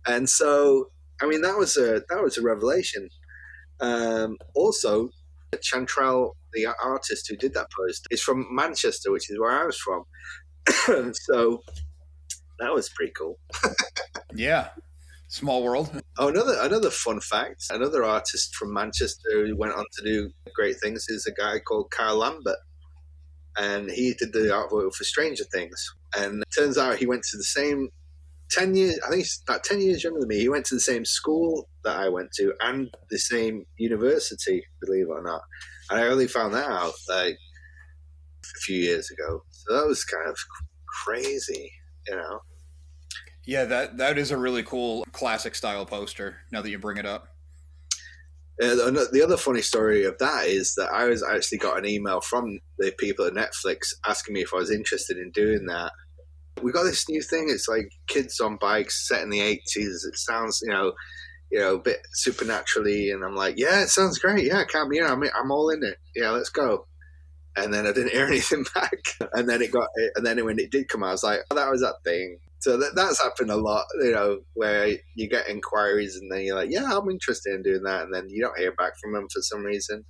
And so, I mean, that was a revelation. Also, Chantrell, the artist who did that poster, is from Manchester, which is where I was from. So that was pretty cool. Yeah. Small world. Oh, another fun fact. Another artist from Manchester who went on to do great things is a guy called Kyle Lambert. And he did the artwork for Stranger Things. And it turns out he went to the same 10 years, I think he's about 10 years younger than me. He went to the same school that I went to and the same university, believe it or not. And I only found that out like a few years ago. So that was kind of crazy, you know? Yeah, that is a really cool classic style poster, now that you bring it up. The other funny story of that is that I actually got an email from the people at Netflix asking me if I was interested in doing that. We got this new thing. It's like kids on bikes set in the 80s. It sounds, a bit supernaturally. And I'm like, yeah, it sounds great. Yeah, count me in. I'm all in it. Yeah, let's go. And then I didn't hear anything back. And then when it did come out, I was like, oh, that was that thing. So that's happened a lot, where you get inquiries and then you're like, yeah, I'm interested in doing that. And then you don't hear back from them for some reason.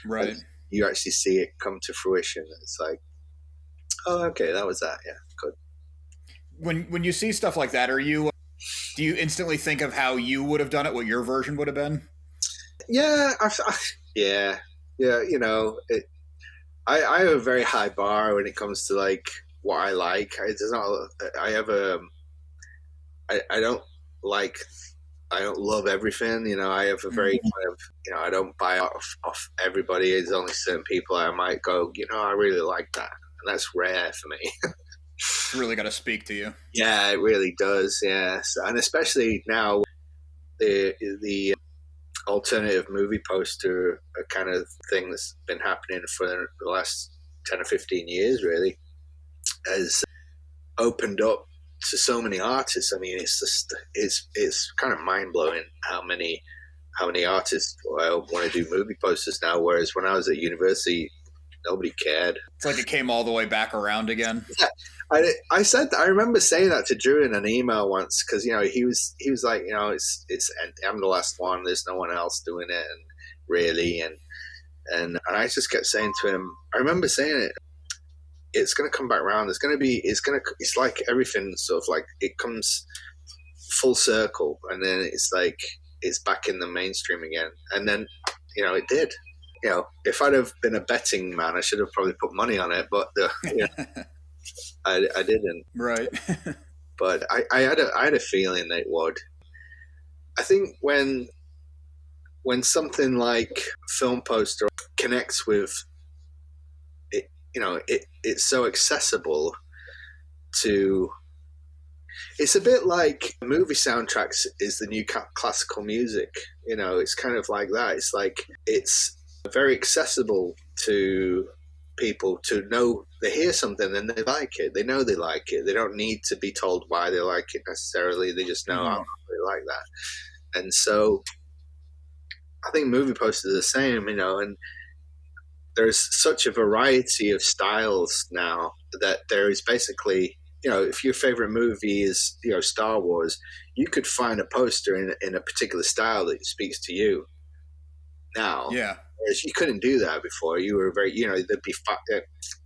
Right. And you actually see it come to fruition. It's like, oh, okay, that was that. Yeah, good. When you see stuff like that, do you instantly think of how you would have done it, what your version would have been? Yeah, yeah. I have a very high bar when it comes to like what I like. I don't love everything. I have a very kind of, I don't buy off everybody. There's only certain people I might go, I really like that. And that's rare for me. It's really got to speak to you. Yeah, it really does. Yes. And especially now, the alternative movie poster kind of thing that's been happening for the last 10 or 15 years really has opened up to so many artists. I mean, it's kind of mind-blowing how many artists want to do movie posters now, whereas when I was at university nobody cared. It's like it came all the way back around again. Yeah. I remember saying that to Drew in an email once because he was like it's I'm the last one. There's no one else doing it, and really and I just kept saying to him. I remember saying it. It's going to come back around. It's like everything sort of like it comes full circle, and then it's like it's back in the mainstream again. And then it did. If I'd have been a betting man, I should have probably put money on it, but I didn't. Right. But I had a feeling that it would. I think when something like film poster connects with it, it's so accessible to. It's a bit like movie soundtracks is the new classical music. It's kind of like that. It's like it's very accessible to people to know they hear something and they like it. They know they like it. They don't need to be told why they like it necessarily. They just know I really like that. And so I think movie posters are the same, and there's such a variety of styles now that there is basically, if your favorite movie is, Star Wars, you could find a poster in a particular style that speaks to you now. Yeah. Whereas you couldn't do that before. You were very, there'd be, I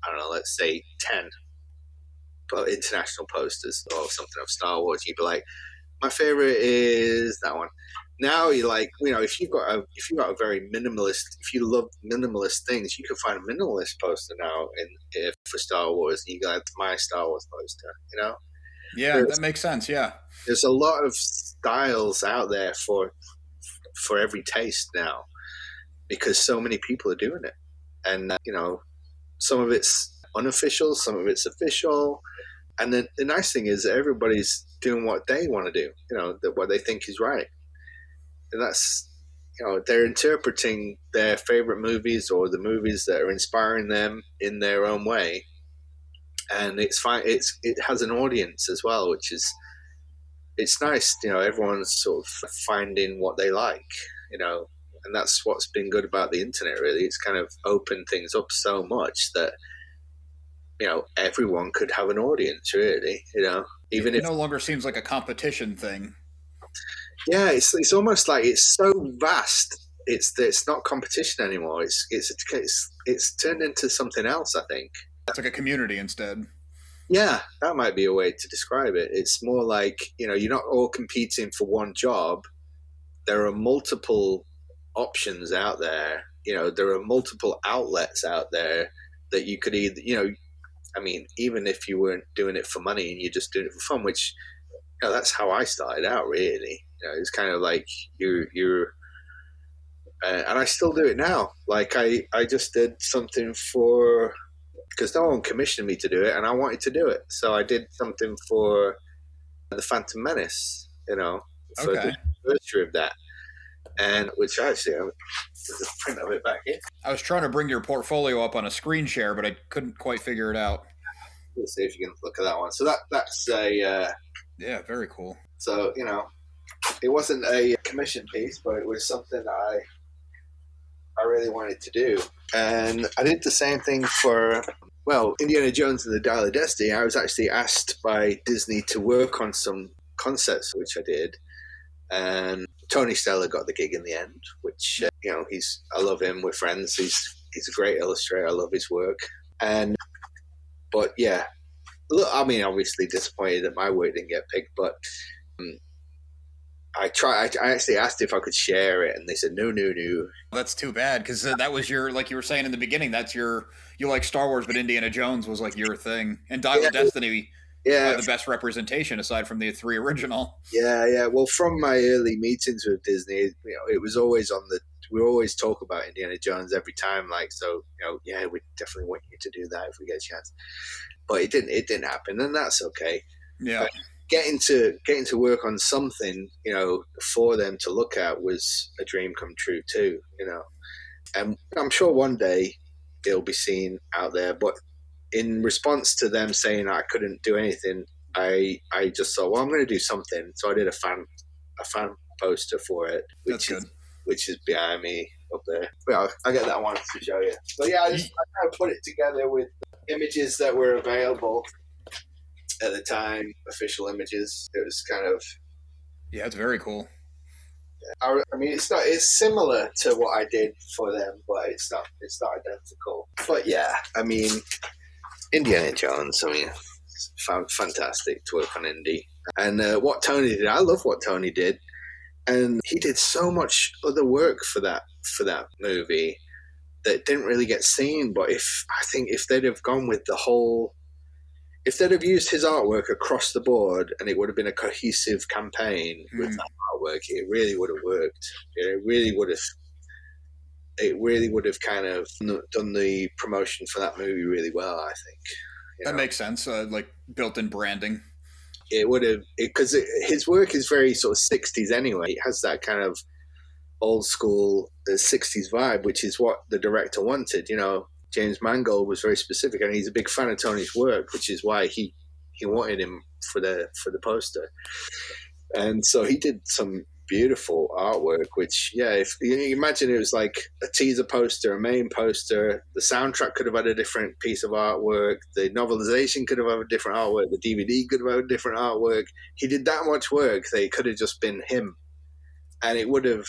don't know, let's say 10 international posters or something of Star Wars. You'd be like, my favorite is that one. Now you're like, if you've got a very minimalist, if you love minimalist things, you can find a minimalist poster now for Star Wars. You got my Star Wars poster, Yeah, that makes sense. Yeah. There's a lot of styles out there for every taste now, because so many people are doing it. And, some of it's unofficial, some of it's official. And then the nice thing is that everybody's doing what they want to do, what they think is right. And that's, they're interpreting their favorite movies or the movies that are inspiring them in their own way. and it's fine. It has an audience as well, which is it's nice. Everyone's sort of finding what they like. And that's what's been good about the internet. Really, it's kind of opened things up so much that everyone could have an audience. Really, even It if no longer seems like a competition thing. yeah, it's almost like it's so vast. It's not competition anymore. It's turned into something else. I think. It's like a community instead. Yeah, that might be a way to describe it. It's more like, you're not all competing for one job. There are multiple options out there. There are multiple outlets out there that you could either, even if you weren't doing it for money and you're just doing it for fun, which, that's how I started out, really. It's kind of like and I still do it now. Like I just did something because no one commissioned me to do it, and I wanted to do it. So I did something for the Phantom Menace, for the anniversary of that, and which actually, there's a print of it back here. I was trying to bring your portfolio up on a screen share, but I couldn't quite figure it out. Let's see if you can look at that one. So that's a yeah, very cool. So it wasn't a commission piece, but it was something that I really wanted to do, and I did the same thing for. Well, Indiana Jones and the Dial of Destiny, I was actually asked by Disney to work on some concepts, which I did. And Tony Stella got the gig in the end, which, I love him. We're friends. He's a great illustrator. I love his work. But yeah, look, I mean, obviously disappointed that my work didn't get picked, but I actually asked if I could share it, and they said no. That's too bad, because that was like you were saying in the beginning, you like Star Wars, but Indiana Jones was like your thing, and Dial of Destiny, the best representation aside from the 3 original. Yeah. Well, from my early meetings with Disney, it was always we always talk about Indiana Jones every time, like, so yeah, we definitely want you to do that if we get a chance, but it didn't happen, and that's okay. Yeah. Getting to work on something, for them to look at was a dream come true too, and I'm sure one day it'll be seen out there. But in response to them saying I couldn't do anything, I just thought, well, I'm going to do something. So I did a fan poster for it, which is behind me up there. Well, I get that one to show you. But yeah, I kind of put it together with images that were available at the time, official images. It was kind of it's very cool. I mean, it's similar to what I did for them, but it's not identical. But yeah, I mean, Indiana Jones, I mean, it's fantastic to work on Indy. And what Tony did, I love what Tony did, and he did so much other work for that movie that didn't really get seen. But I think if they'd have gone with if they'd have used his artwork across the board, and it would have been a cohesive campaign with that artwork, it really would have worked. It really would have kind of done the promotion for that movie really well, I think. That makes sense, like built-in branding. It would have, because his work is very sort of 60s anyway. It has that kind of old school 60s vibe, which is what the director wanted, James Mangold was very specific, and he's a big fan of Tony's work, which is why he wanted him for the poster. And so he did some beautiful artwork, which, yeah, if you imagine it was like a teaser poster, a main poster, the soundtrack could have had a different piece of artwork, the novelization could have had a different artwork, the DVD could have had a different artwork. He did that much work that it could have just been him, and it would have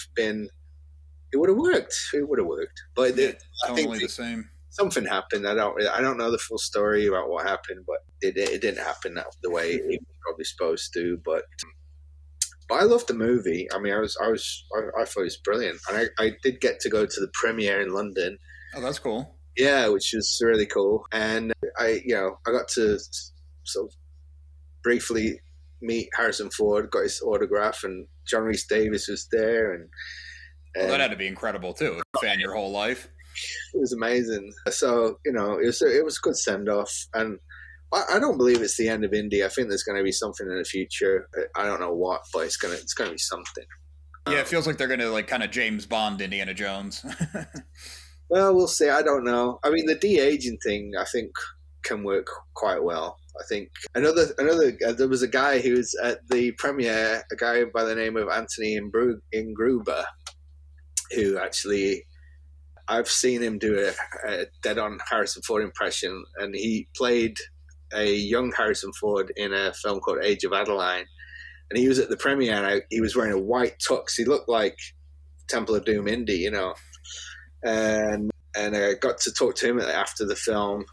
worked. But I think the same. Something happened. I don't know the full story about what happened, but it didn't happen the way it was probably supposed to. But I loved the movie. I mean, I thought it was brilliant, and I did get to go to the premiere in London. Oh, that's cool. Yeah, which was really cool, and I got to sort of briefly meet Harrison Ford, got his autograph, and John Rhys Davies was there, and that had to be incredible too. Fan your whole life. It was amazing. So it was a good send off, and I don't believe it's the end of Indy. I think there's going to be something in the future. I don't know what, but it's going to be something. Yeah, it feels like they're going to like kind of James Bond Indiana Jones. Well, we'll see. I don't know. I mean, the de-aging thing, I think can work quite well. I think another there was a guy who was at the premiere, a guy by the name of Anthony Ingruber, who actually I've seen him do a dead-on Harrison Ford impression, and he played a young Harrison Ford in a film called Age of Adeline, and he was at the premiere, and he was wearing a white tux. He looked like Temple of Doom Indy, you know, and I got to talk to him after the film,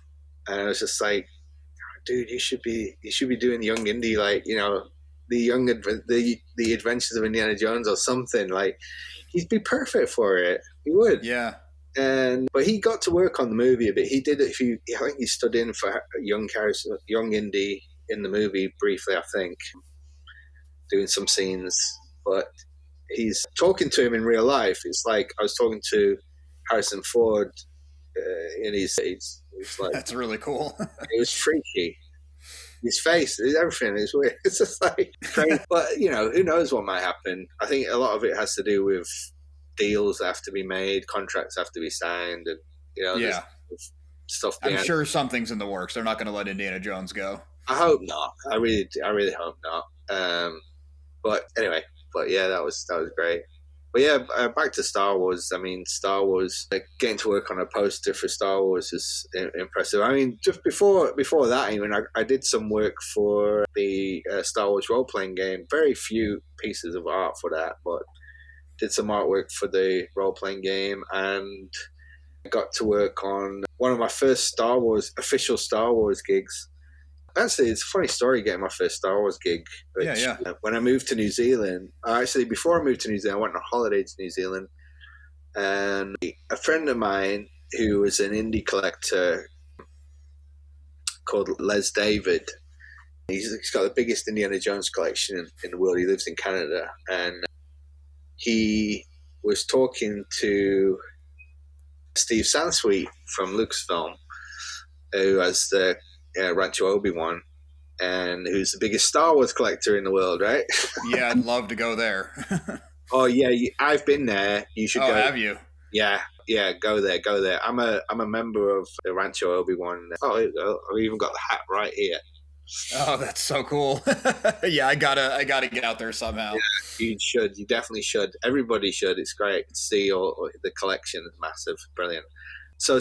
and I was just like, dude, you should be doing Young Indy, like, you know, the Adventures of Indiana Jones or something. Like, he'd be perfect for it. He would. Yeah. But he got to work on the movie a bit. He did it. I think he stood in for young Indy in the movie briefly, I think, doing some scenes. But he's talking to him in real life. It's like I was talking to Harrison Ford in his age. It's like, that's really cool. It was freaky. His face, everything is weird. It's just like crazy. But, you know, who knows what might happen. I think a lot of it has to do with deals that have to be made, contracts have to be signed, and, you know, yeah, stuff. I'm sure something's in the works. They're not going to let Indiana Jones go. I hope not. I really hope not. But anyway, yeah, that was great. But yeah, back to Star Wars. I mean, Star Wars, getting to work on a poster for Star Wars is impressive. I mean, just before that, even I did some work for the Star Wars role-playing game. Very few pieces of art for that, but did some artwork for the role-playing game, and got to work on one of my first official Star Wars gigs. Actually, it's a funny story getting my first Star Wars gig. Yeah. When I moved to New Zealand, before I moved to New Zealand, I went on holiday to New Zealand, and a friend of mine who was an indie collector called Les David, he's got the biggest Indiana Jones collection in the world. He lives in Canada, and he was talking to Steve Sansweet from Lucasfilm, who has the Rancho Obi-Wan, and who's the biggest Star Wars collector in the world, right? Yeah, I'd love to go there. Oh yeah, I've been there. You should go. Have you? Yeah, go there. I'm a member of the Rancho Obi-Wan. Oh, I've even got the hat right here. Oh, that's so cool. Yeah, I gotta get out there somehow. Yeah, you should. You definitely should. Everybody should. It's great to see all the collection. It's massive, brilliant. So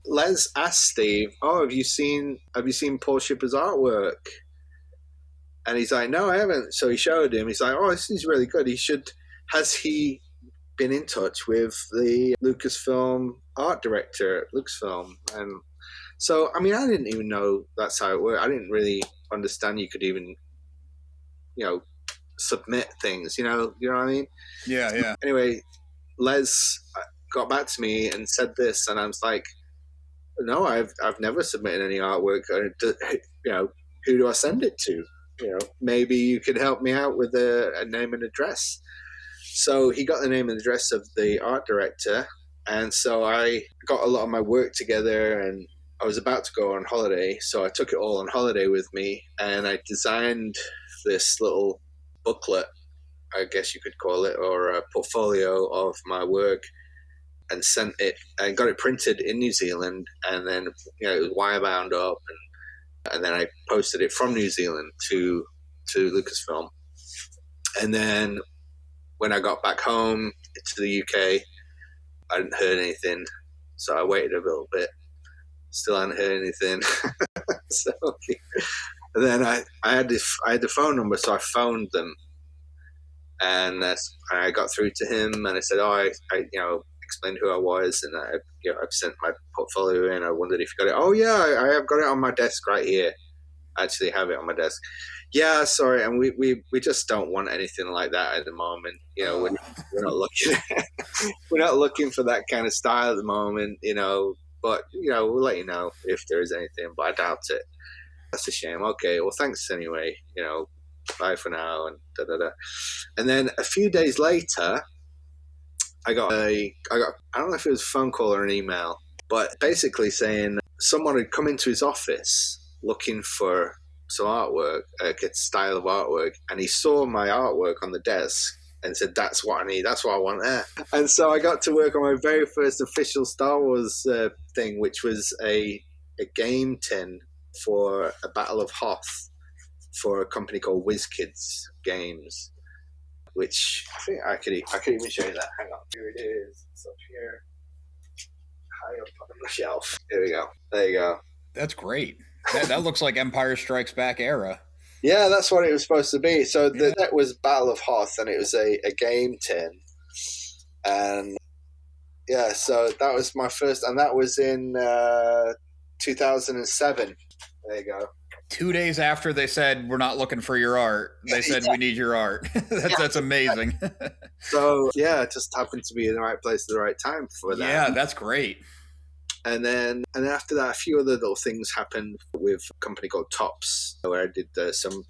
Les asked Steve, "Oh, have you seen Paul Shipper's artwork?" And he's like, "No, I haven't." So he showed him. He's like, "Oh, this is really good. Has he been in touch with the Lucasfilm art director at Lucasfilm?" And so, I mean, I didn't even know that's how it worked. I didn't really understand you could even, you know, submit things. You know what I mean? Yeah. Anyway, Les got back to me and said this, and I was like, "No, I've never submitted any artwork. You know, who do I send it to? You know, maybe you could help me out with a name and address." So he got the name and address of the art director, and so I got a lot of my work together, and I was about to go on holiday, so I took it all on holiday with me, and I designed this little booklet, I guess you could call it, or a portfolio of my work, and sent it and got it printed in New Zealand, and then, you know, it was wire bound up, and then I posted it from New Zealand to Lucasfilm. And then when I got back home to the UK, I hadn't heard anything, so I waited a little bit. Still hadn't heard anything. So and then I had the phone number, so I phoned them, and I got through to him, and I said, "Oh, I explained who I was, and I've sent my portfolio in. I wondered if you got it." "Oh yeah, I have got it on my desk right here. I actually have it on my desk." "Yeah, sorry, and we just don't want anything like that at the moment. You know, we're not looking we're not looking for that kind of style at the moment. You know, but you know, we'll let you know if there is anything, but I doubt it." "That's a shame." "Okay, well, thanks anyway. You know, bye for now," and da da da. And then a few days later, I got I don't know if it was a phone call or an email, but basically saying someone had come into his office looking for some artwork, a style of artwork, and he saw my artwork on the desk and said, "That's what I need. That's what I want there." And so I got to work on my very first official Star Wars thing, which was a a game tin for a Battle of Hoth for a company called WizKids Games, which I think I could even show you that. Hang on, here it is. It's up here, high up on the shelf. Here we go. There you go. That's great. That looks like Empire Strikes Back era. Yeah, that's what it was supposed to be. So that was Battle of Hoth, and it was a game tin. And yeah, so that was my first, and that was in 2007. There you go. 2 days after they said, we're not looking for your art, they said, we need your art. That's amazing. So yeah, it just happened to be in the right place at the right time for that. Yeah, that's great. And then after that, a few other little things happened with a company called Tops, where I did some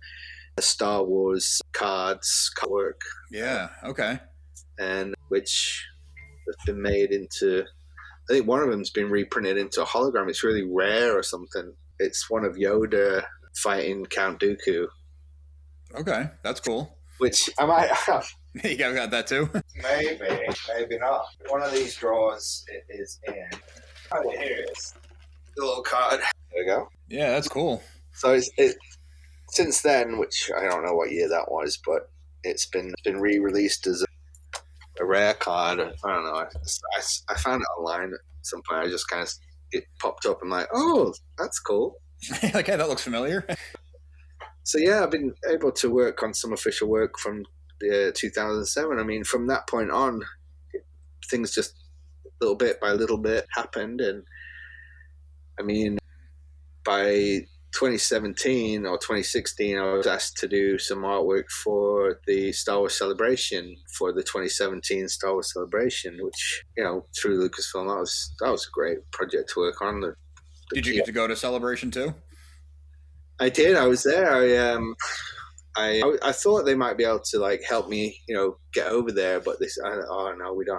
Star Wars cards, card work. Yeah, okay. And which has been made into, I think one of them's been reprinted into a hologram. It's really rare or something. It's one of Yoda fighting Count Dooku. Okay, that's cool. Which I might have. You got that too? Maybe not. One of these drawers is in. Oh, here it is. The little card. There we go. Yeah, that's cool. So it's since then, which I don't know what year that was, but it's been re-released as a rare card. I don't know. I found it online at some point. I just kind of, it popped up. I'm like, oh, that's cool. Like, hey, that looks familiar. So yeah, I've been able to work on some official work from 2007. I mean, from that point on, things just little bit by little bit happened. And I mean, by 2017 or 2016, I was asked to do some artwork for the Star Wars Celebration, for the 2017 Star Wars Celebration, which, you know, through Lucasfilm, that was a great project to work on. Did you get to go to Celebration too? I did. I was there. I thought they might be able to like help me, you know, get over there, but they said, "Oh no, we don't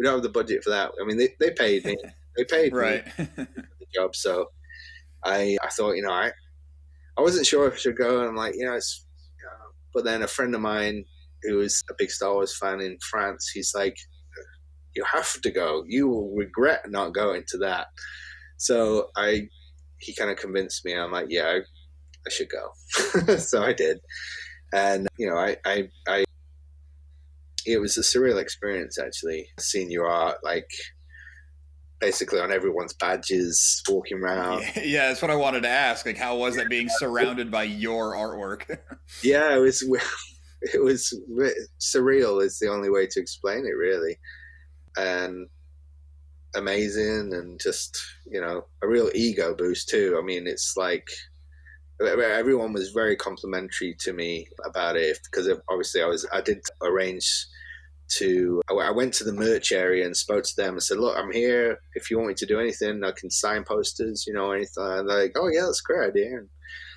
have the budget for that." I mean, they paid me, right. me the job, so I thought, you know, I wasn't sure if I should go, and I'm like, you know, but then a friend of mine who is a big Star Wars fan in France, he's like, "You have to go. You will regret not going to that." So he kind of convinced me. I'm like, yeah, I should go. So I did. And, you know, it was a surreal experience, actually, seeing your art, like, basically on everyone's badges, walking around. Yeah, that's what I wanted to ask. Like, how was it being surrounded by your artwork? Yeah, it was surreal is the only way to explain it, really. And amazing, and just, you know, a real ego boost, too. I mean, it's like, everyone was very complimentary to me about it, because obviously I did arrange I went to the merch area and spoke to them and said, look, I'm here. If you want me to do anything, I can sign posters, you know, anything. And they're like, oh yeah, that's a great idea. And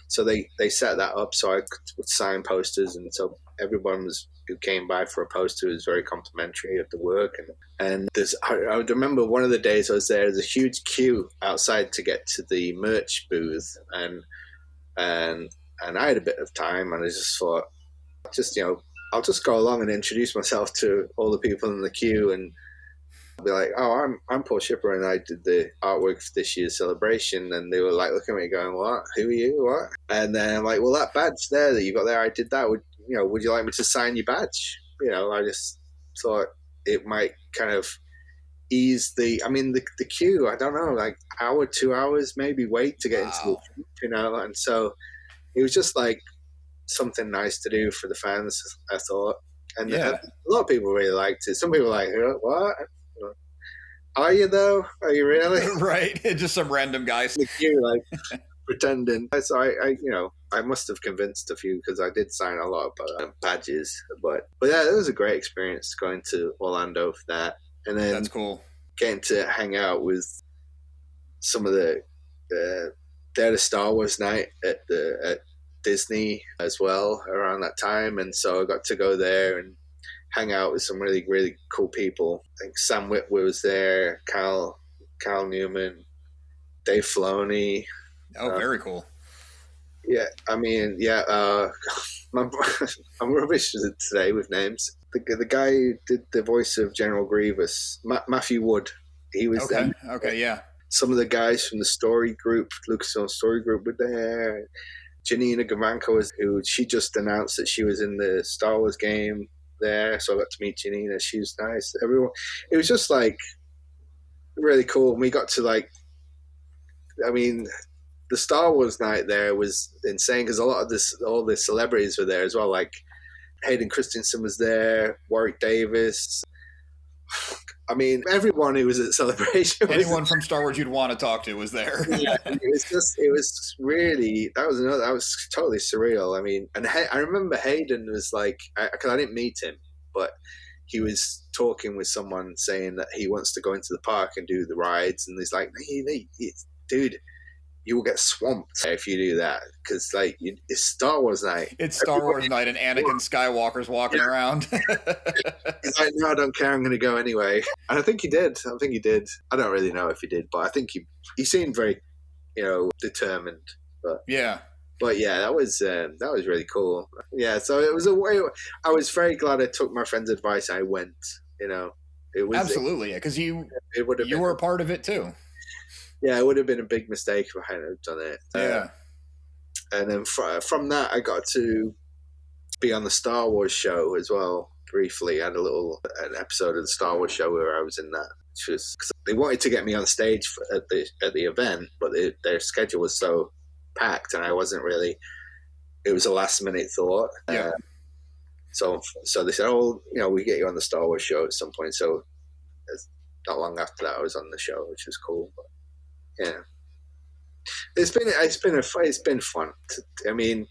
so they set that up so I could sign posters. And so everyone who came by for a poster was very complimentary of the work. And I would remember one of the days I was there, there's a huge queue outside to get to the merch booth. And I had a bit of time, and I just thought, you know, I'll just go along and introduce myself to all the people in the queue, and I'll be like, oh, I'm Paul Shipper, and I did the artwork for this year's celebration. And they were like looking at me going, what? Who are you? What? And then I'm like, well, that badge there that you got there, I did that. Would you like me to sign your badge? You know, I just thought it might kind of ease the queue. I don't know, like hour, 2 hours, maybe wait to get into the queue, you know. And so it was just like something nice to do for the fans, I thought. And a lot of people really liked it. Some people were like, what? Are you though? Are you really? Right. Just some random guys. The queue, like pretending. So I must have convinced a few, because I did sign a lot of badges. But yeah, it was a great experience going to Orlando for that. And then that's cool. Getting to hang out with some of they had a Star Wars night at Disney as well around that time, and so I got to go there and hang out with some really, really cool people. I think Sam Witwer was there, Cal Newman, Dave Filoni. Oh, very cool. Yeah, I mean, yeah. I'm rubbish today with names. The guy who did the voice of General Grievous, Matthew Wood. He was okay. Okay, yeah. some of the guys from the story group, Lucasfilm story group, were there. Janina Gavanko who she just announced that she was in the Star Wars game there, so I got to meet Janina. She was nice. Everyone, it was just like really cool. And we got to like, I mean, the Star Wars night there was insane because all the celebrities were there as well. Like Hayden Christensen was there, Warwick Davis. I mean, everyone who was at Celebration. Anyone from Star Wars you'd want to talk to was there. Yeah, it was really, that was totally surreal. I mean, and I remember Hayden was like, because I didn't meet him, but he was talking with someone saying that he wants to go into the park and do the rides, and he's like, dude, you will get swamped if you do that because like it's Star Wars night. It's Star Wars night, and Anakin Skywalker's walking around. He's like, no, I don't care. I'm going to go anyway. And I think he did. I don't really know if he did, but I think he seemed very, determined. But yeah, that was really cool. Yeah, so it was a way. I was very glad I took my friend's advice. I went. It was absolutely because you were a part of it too. Yeah, it would have been a big mistake if I hadn't done it. Yeah. And then from that, I got to be on the Star Wars show as well, briefly. I had an episode of the Star Wars show where I was in that. Which was, cause they wanted to get me on stage at the event, but their schedule was so packed and I wasn't really, it was a last minute thought. Yeah. So they said, we get you on the Star Wars show at some point. So not long after that, I was on the show, which was cool. But, yeah, it's been fun. I mean,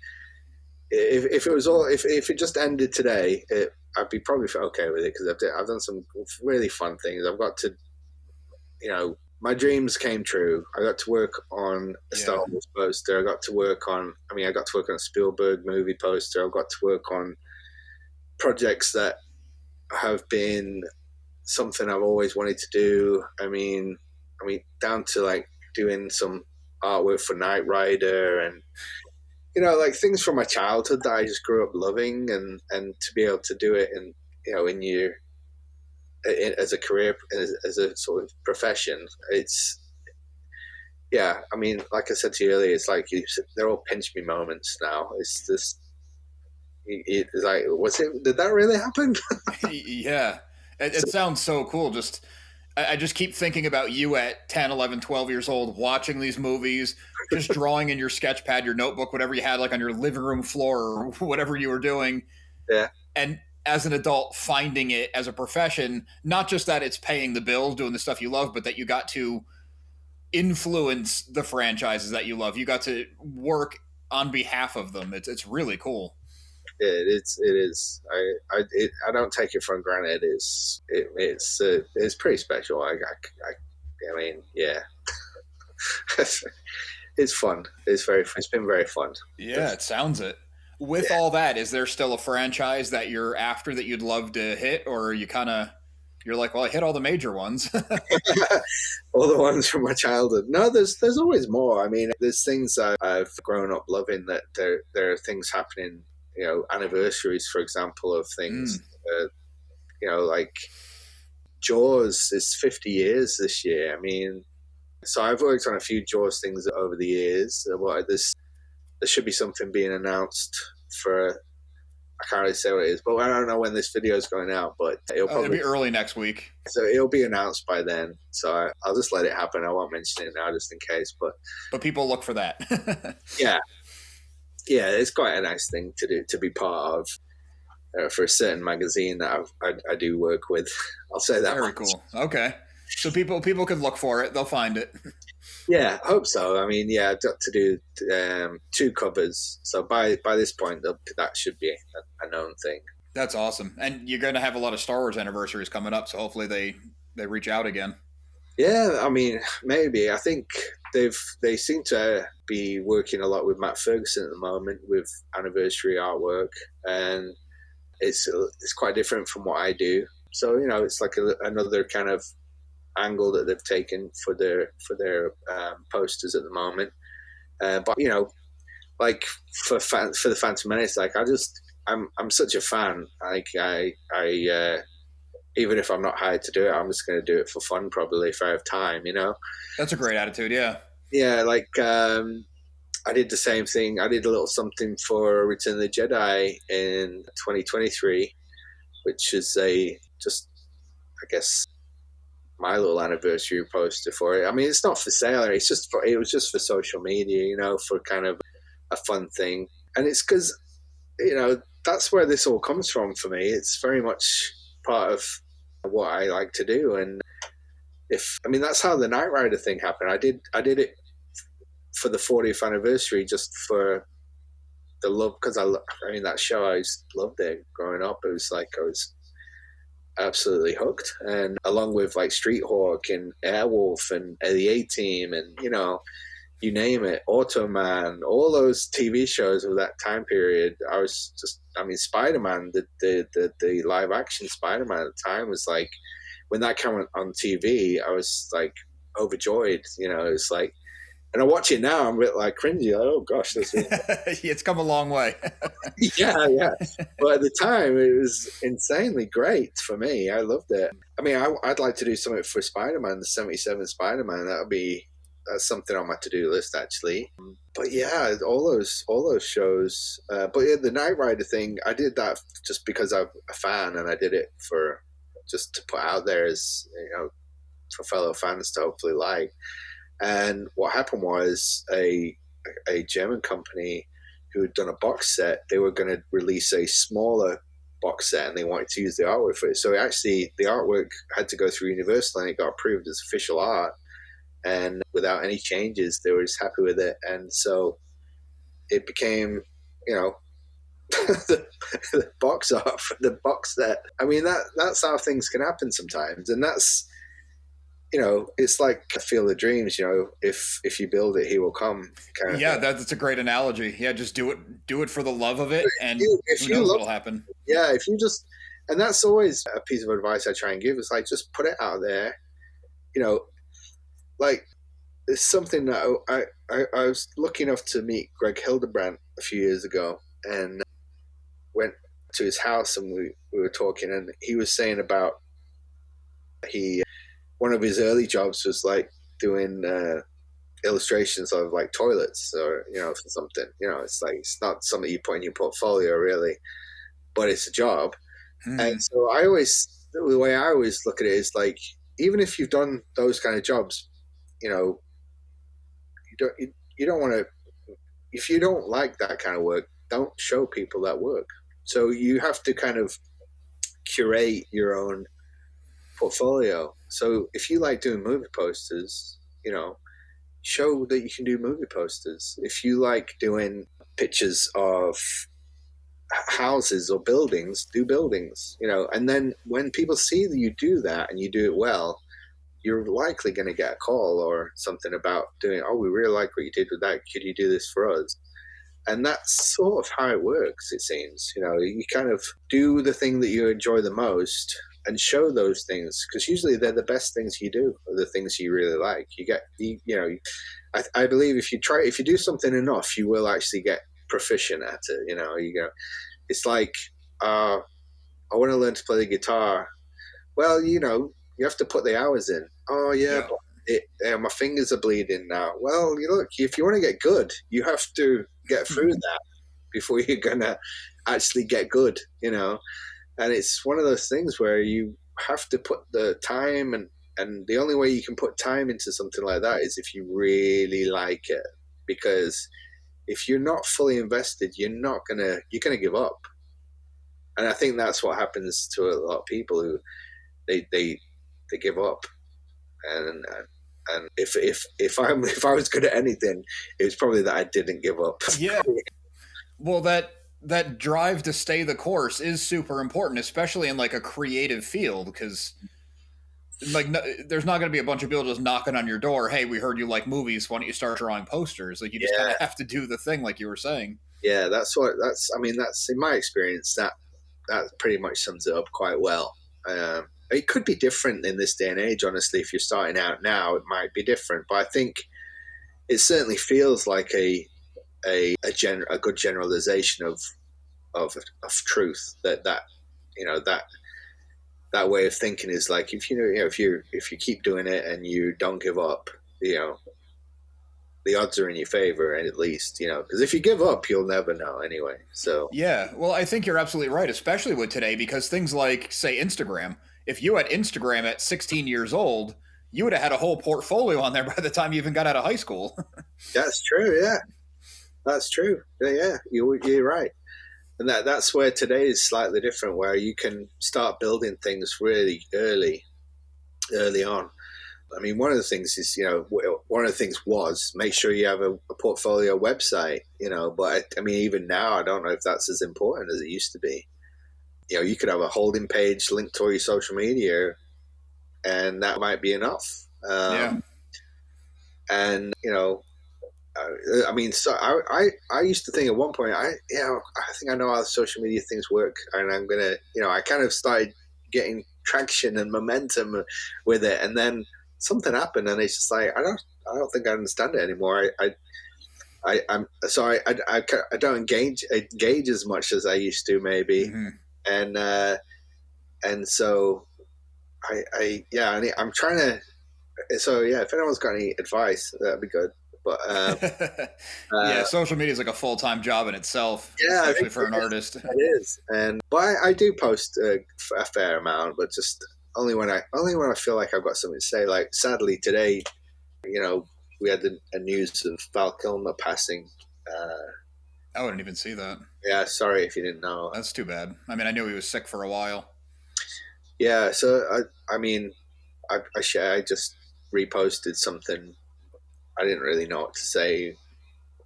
if it just ended today, I'd be probably okay with it because I've done some really fun things. I've got to, my dreams came true. I got to work on a Star Wars poster. I got to work on a Spielberg movie poster. I got to work on projects that have been something I've always wanted to do. I mean, down to like doing some artwork for Knight Rider and like things from my childhood that I just grew up loving, and to be able to do it in as a career, as a sort of profession, it's I mean, like I said to you earlier, it's like they're all pinch me moments now. It's just it's like, did that really happen? Yeah, it sounds so cool. I just keep thinking about you at 10, 11, 12 years old, watching these movies, just drawing in your sketch pad, your notebook, whatever you had, like on your living room floor or whatever you were doing. Yeah. And as an adult, finding it as a profession, not just that it's paying the bills, doing the stuff you love, but that you got to influence the franchises that you love. You got to work on behalf of them. It's really cool. It is. I don't take it for granted. It's pretty special. I mean, yeah. It's fun. It's been very fun. Yeah, it sounds it. With all that, is there still a franchise that you're after that you'd love to hit, or you're like, well, I hit all the major ones. All the ones from my childhood. No, there's always more. I mean, there's things I've grown up loving that there are things happening. Anniversaries, for example, of things. Like Jaws is 50 years this year. I mean, so I've worked on a few Jaws things over the years. There should be something being announced for, I can't really say what it is, but I don't know when this video is going out, but it'll be early next week. So it'll be announced by then. So I'll just let it happen. I won't mention it now just in case, but people look for that. Yeah, it's quite a nice thing to do, to be part of for a certain magazine that I do work with. I'll say that. Very cool. Okay. So people can look for it. They'll find it. Yeah, I hope so. I mean, I've got to do 2 covers. So by this point, that should be a known thing. That's awesome. And you're going to have a lot of Star Wars anniversaries coming up. So hopefully they reach out again. Yeah, I mean, maybe. I think they seem to be working a lot with Matt Ferguson at the moment with anniversary artwork, and it's quite different from what I do. So it's like another kind of angle that they've taken for their posters at the moment. But like for the Phantom Menace, like I'm such a fan. Like even if I'm not hired to do it, I'm just going to do it for fun, probably, if I have time, you know? That's a great attitude. Yeah. Yeah, like I did the same thing. I did a little something for Return of the Jedi in 2023, which is just, I guess, my little anniversary poster for it. I mean, it's not for sale. It was just for social media, you know, for kind of a fun thing. And it's because, you know, that's where this all comes from for me. It's very much part of what I like to do. And that's how the Knight Rider thing happened. I did it for the 40th anniversary just for the love, because I mean, that show, I just loved it growing up. It was like I was absolutely hooked. And along with like Street Hawk and Airwolf and the A-Team and, you know, you name it, Automan, all those TV shows of that time period. Spider-Man, the live action Spider-Man at the time was like, when that came on TV, I was like overjoyed, you know. It's like, and I watch it now, I'm a bit like cringy. Like, oh gosh, this is It's come a long way. yeah. But at the time, it was insanely great for me. I loved it. I mean, I'd like to do something for Spider-Man, the '77 Spider-Man. That's something on my to-do list, actually. But yeah, all those shows. But yeah, the Knight Rider thing, I did that just because I'm a fan, and I did it for just to put out there as, you know, for fellow fans to hopefully like. And what happened was a German company who had done a box set, they were going to release a smaller box set, and they wanted to use the artwork for it. So actually, the artwork had to go through Universal, and it got approved as official art. And without any changes, they were just happy with it. And so it became, you know, the box art for the box set. I mean, that's how things can happen sometimes. And that's, you know, it's like a Field of Dreams, you know, if you build it, he will come kind of thing. That's a great analogy. Yeah, just do it for the love of it, and if who knows what'll happen. Yeah, if you just, and that's always a piece of advice I try and give, is like, just put it out there. You know, like, it's something that I was lucky enough to meet Greg Hildebrandt a few years ago, and went to his house, and we were talking, and he was saying about one of his early jobs was like doing illustrations of like toilets, or, you know, for something, you know, it's like, it's not something you put in your portfolio really, but it's a job. And so the way I always look at it is like, even if you've done those kind of jobs, you know, you don't want to, if you don't like that kind of work, don't show people that work. So you have to kind of curate your own portfolio. So if you like doing movie posters, you know, show that you can do movie posters. If you like doing pictures of houses or buildings, do buildings, you know. And then when people see that you do that and you do it well, you're likely going to get a call or something about doing, oh, we really like what you did with that. Could you do this for us? And that's sort of how it works, it seems. You know, you kind of do the thing that you enjoy the most and show those things, because usually they're the best things you do, or the things you really like. You know, I believe if you do something enough, you will actually get proficient at it. You know, it's like, I want to learn to play the guitar. Well, you know, you have to put the hours in. Oh yeah, but my fingers are bleeding now. Well, look, if you want to get good, you have to get through that before you're gonna actually get good, you know. And it's one of those things where you have to put the time, and the only way you can put time into something like that is if you really like it. Because if you're not fully invested, you're gonna give up. And I think that's what happens to a lot of people who they give up. And if I was good at anything, it was probably that I didn't give up. Yeah. Well, that drive to stay the course is super important, especially in like a creative field, because like there's not going to be a bunch of people just knocking on your door. Hey, we heard you like movies. Why don't you start drawing posters? Like, you just kind of have to do the thing, like you were saying. Yeah, that's in my experience, that pretty much sums it up quite well. It could be different in this day and age, honestly. If you're starting out now, it might be different, but I think it certainly feels like a good generalization of truth, that you know, that that way of thinking is like, if if you keep doing it and you don't give up, the odds are in your favor, and at least, because if you give up, you'll never know anyway. So Yeah, well, I think you're absolutely right, especially with today, because things like, say, Instagram. If you had Instagram at 16 years old, you would have had a whole portfolio on there by the time you even got out of high school. that's true. Yeah, that's true. Yeah, you're right. And that's where today is slightly different, where you can start building things really early on. I mean, one of the things is, one of the things was make sure you have a portfolio website, but I mean, even now, I don't know if that's as important as it used to be. You could have a holding page linked to all your social media, and that might be enough. Yeah. And, I mean, so I used to think at one point, I think I know how social media things work, and I'm going to, I kind of started getting traction and momentum with it. And then something happened, and it's just like, I don't think I understand it anymore. I'm sorry. I don't engage as much as I used to, maybe. And so I'm trying to. So yeah, if anyone's got any advice, that'd be good. But yeah, social media is like a full-time job in itself, especially for an artist. It is, but I do post a fair amount, but just only when I feel like I've got something to say. Like, sadly today, we had the news of Val Kilmer passing. I wouldn't even see that. Yeah, sorry if you didn't know. That's too bad. I mean, I knew he was sick for a while. Yeah, so I mean, I just reposted something. I didn't really know what to say,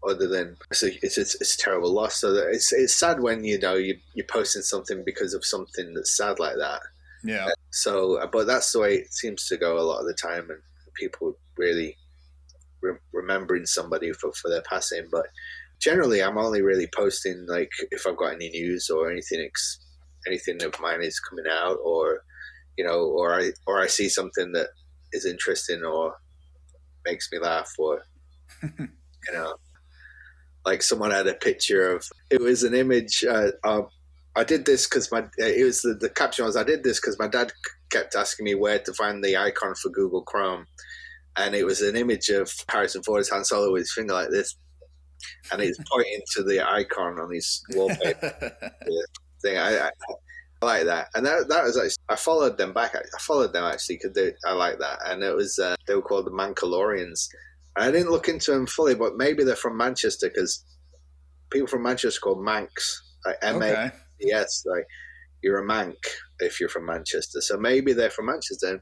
other than it's a terrible loss. So that it's sad when you're posting something because of something that's sad like that. Yeah. So, but that's the way it seems to go a lot of the time, and people really remembering somebody for their passing. But generally, I'm only really posting like if I've got any news or anything of mine is coming out, or or I see something that is interesting or makes me laugh, or like someone had a picture of, it was an image. I did this because it was the caption was, I did this because my dad kept asking me where to find the icon for Google Chrome, and it was an image of Harrison Ford as Han Solo with his finger like this, and he's pointing to the icon on his wallpaper thing. I like that, and that was actually, I followed them back. I followed them actually because I like that, and it was they were called the Mancalorians. And I didn't look into them fully, but maybe they're from Manchester, because people from Manchester are called Mancs, like M-A-C-S, like you're a Manc if you're from Manchester. So maybe they're from Manchester. And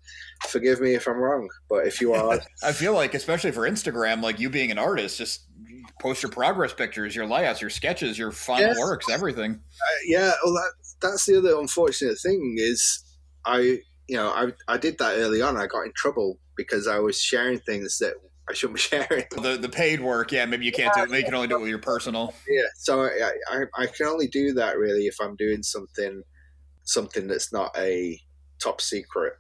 forgive me if I'm wrong, but if you are, I feel like, especially for Instagram, like you being an artist, just post your progress pictures, your layouts, your sketches, your final works, everything. Well, that's the other unfortunate thing is I did that early on. I got in trouble because I was sharing things that I shouldn't be sharing. The paid work, maybe you can't do it. Maybe you can only do it with your personal. Yeah, so I can only do that really if I'm doing something that's not a top secret,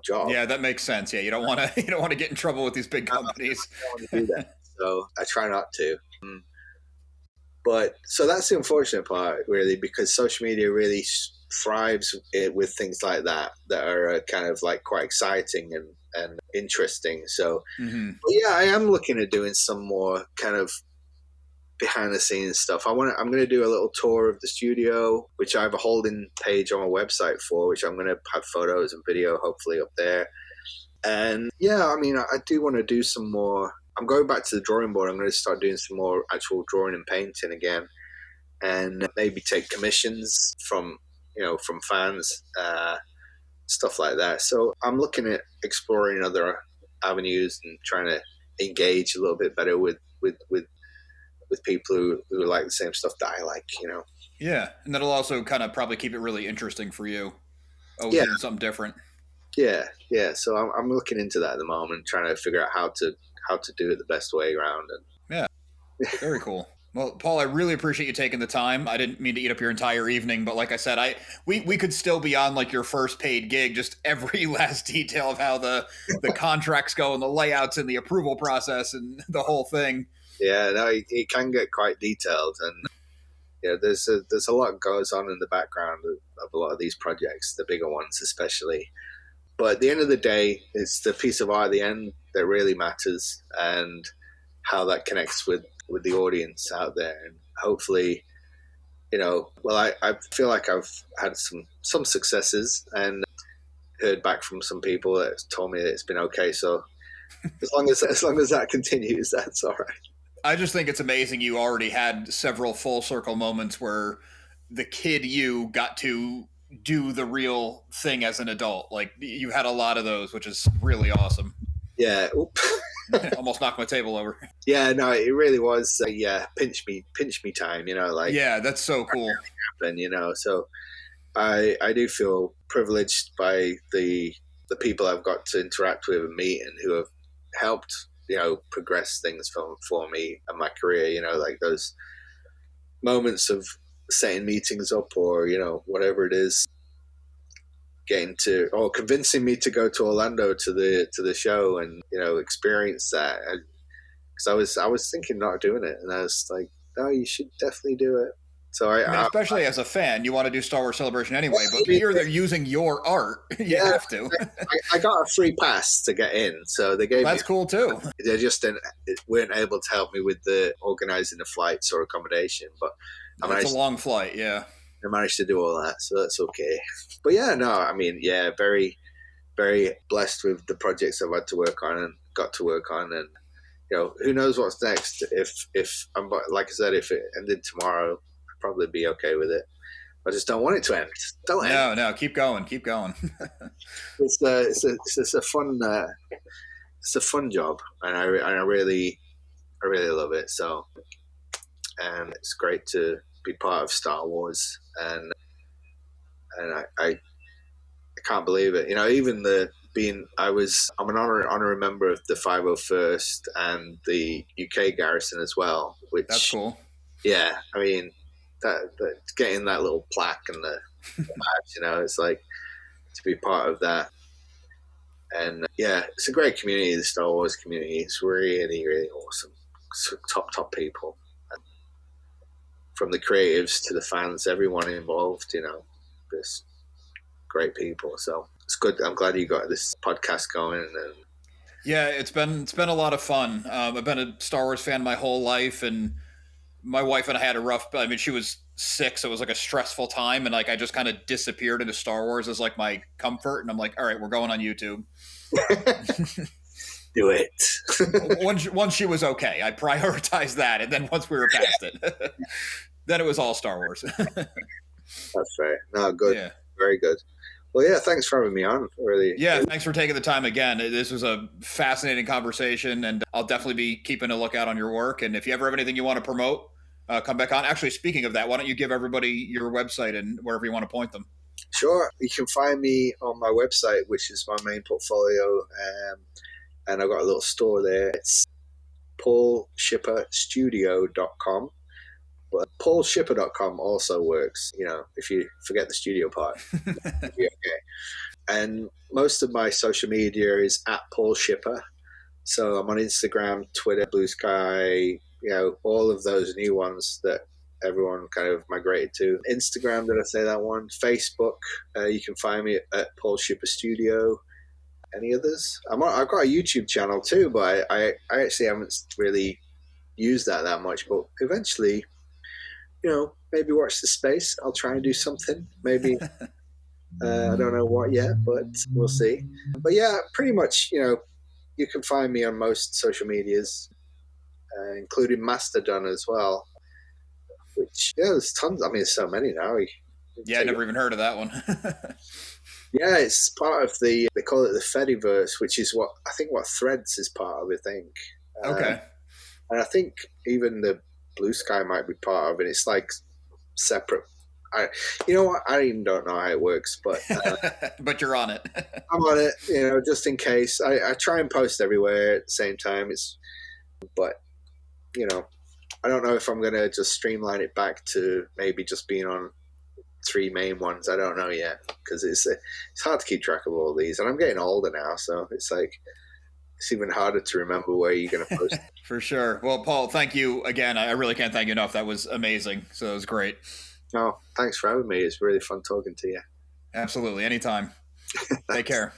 job. Yeah, that makes sense. Yeah, you don't want to get in trouble with these big companies. I don't want to do that, so I try not to. But so that's the unfortunate part, really, because social media really thrives with things like that are kind of like quite exciting and interesting. So, yeah, I am looking at doing some more kind of behind the scenes stuff. I'm going to do a little tour of the studio, which I have a holding page on my website for, which I'm going to have photos and video hopefully up there. And yeah, I mean, I do want to do some more. I'm going back to the drawing board. I'm going to start doing some more actual drawing and painting again, and maybe take commissions from fans, stuff like that. So I'm looking at exploring other avenues and trying to engage a little bit better with people who like the same stuff that I like. Yeah, and that'll also kind of probably keep it really interesting for you. Doing something different. Yeah. So I'm looking into that at the moment, trying to figure out how to do it the best way around. And yeah, very cool. Well, Paul, I really appreciate you taking the time. I didn't mean to eat up your entire evening, but like I said, we could still be on like your first paid gig, just every last detail of how the contracts go and the layouts and the approval process and the whole thing. Yeah, no, it can get quite detailed, and there's a lot goes on in the background a lot of these projects, the bigger ones especially. But at the end of the day, it's the piece of art at the end that really matters, and how that connects with the audience out there. And hopefully, I feel like I've had some successes and heard back from some people that told me that it's been okay. So as long as that continues, that's all right. I just think it's amazing you already had several full circle moments where the kid you got to do the real thing as an adult. Like, you had a lot of those, which is really awesome. Yeah. Almost knocked my table over. Yeah, no, it really was. Pinch me time. Yeah, that's so cool. And so I do feel privileged by the people I've got to interact with and meet, and who have helped progress things for me and my career. Like those moments of setting meetings up, or whatever it is, convincing me to go to Orlando to the show and experience that. Because I was thinking not doing it, and I was like, no, you should definitely do it. So especially as a fan, you want to do Star Wars Celebration anyway, but here they're using your art. You have to. I got a free pass to get in, so they gave That's me. Cool too. They just weren't able to help me with the organizing the flights or accommodation, but it's a long flight. Yeah, I managed to do all that, so that's okay. But very, very blessed with the projects I've had to work on and got to work on, and who knows what's next. If I'm, like I said, if it ended tomorrow, I'd probably be okay with it. I just don't want it to end. Don't end. No, keep going. It's a fun job, and I really love it. So, and it's great to be part of Star Wars, and I can't believe it. Even I'm an honorary member of the 501st and the UK Garrison as well, which that's cool. Yeah, I mean that getting that little plaque and the badge, it's like to be part of that. And it's a great community. The Star Wars community is really, really awesome. So top people, from the creatives to the fans, everyone involved. Just great people. So it's good. I'm glad you got this podcast going. And yeah, it's been a lot of fun. I've been a Star Wars fan my whole life, and my wife and I had a rough. I mean, she was sick, so it was like a stressful time, and like I just kind of disappeared into Star Wars as like my comfort. And I'm like, all right, we're going on YouTube. Do it. once she was okay, I prioritized that, and then once we were past it, then it was all Star Wars. That's fair. No, good. Yeah. Very good. Well, yeah, thanks for having me on. Really. Yeah, thanks for taking the time again. This was a fascinating conversation, and I'll definitely be keeping a lookout on your work. And if you ever have anything you want to promote, come back on. Actually, speaking of that, why don't you give everybody your website and wherever you want to point them? Sure. You can find me on my website, which is my main portfolio, and I've got a little store there. It's paulshipperstudio.com. But paulshipper.com also works, if you forget the studio part. Okay. And most of my social media is at Paul Shipper. So I'm on Instagram, Twitter, Blue Sky, all of those new ones that everyone kind of migrated to. Instagram, did I say that one? Facebook, you can find me at Paul Shipper Studio. Any others? I've got a YouTube channel too, but I actually haven't really used that much. But eventually, maybe watch the space. I'll try and do something. Maybe I don't know what yet, but we'll see. But yeah, pretty much, you can find me on most social medias, including Mastodon as well. Which there's tons. I mean, there's so many now. Yeah, I never even heard of that one. Yeah, it's part of they call it the Fediverse, which is what Threads is part of. I think. Okay. And I think even the Blue Sky might be part of it. It's like separate. I even don't know how it works, but but you're on it. I'm on it, just in case. I try and post everywhere at the same time. But I don't know if I'm gonna just streamline it back to maybe just being on 3 main ones. I don't know yet, because it's hard to keep track of all these, and I'm getting older now, so it's like. It's even harder to remember where you're going to post. For sure. Well, Paul, thank you again. I really can't thank you enough. That was amazing. So it was great. Oh, thanks for having me. It's really fun talking to you. Absolutely. Anytime. Take Thanks. care.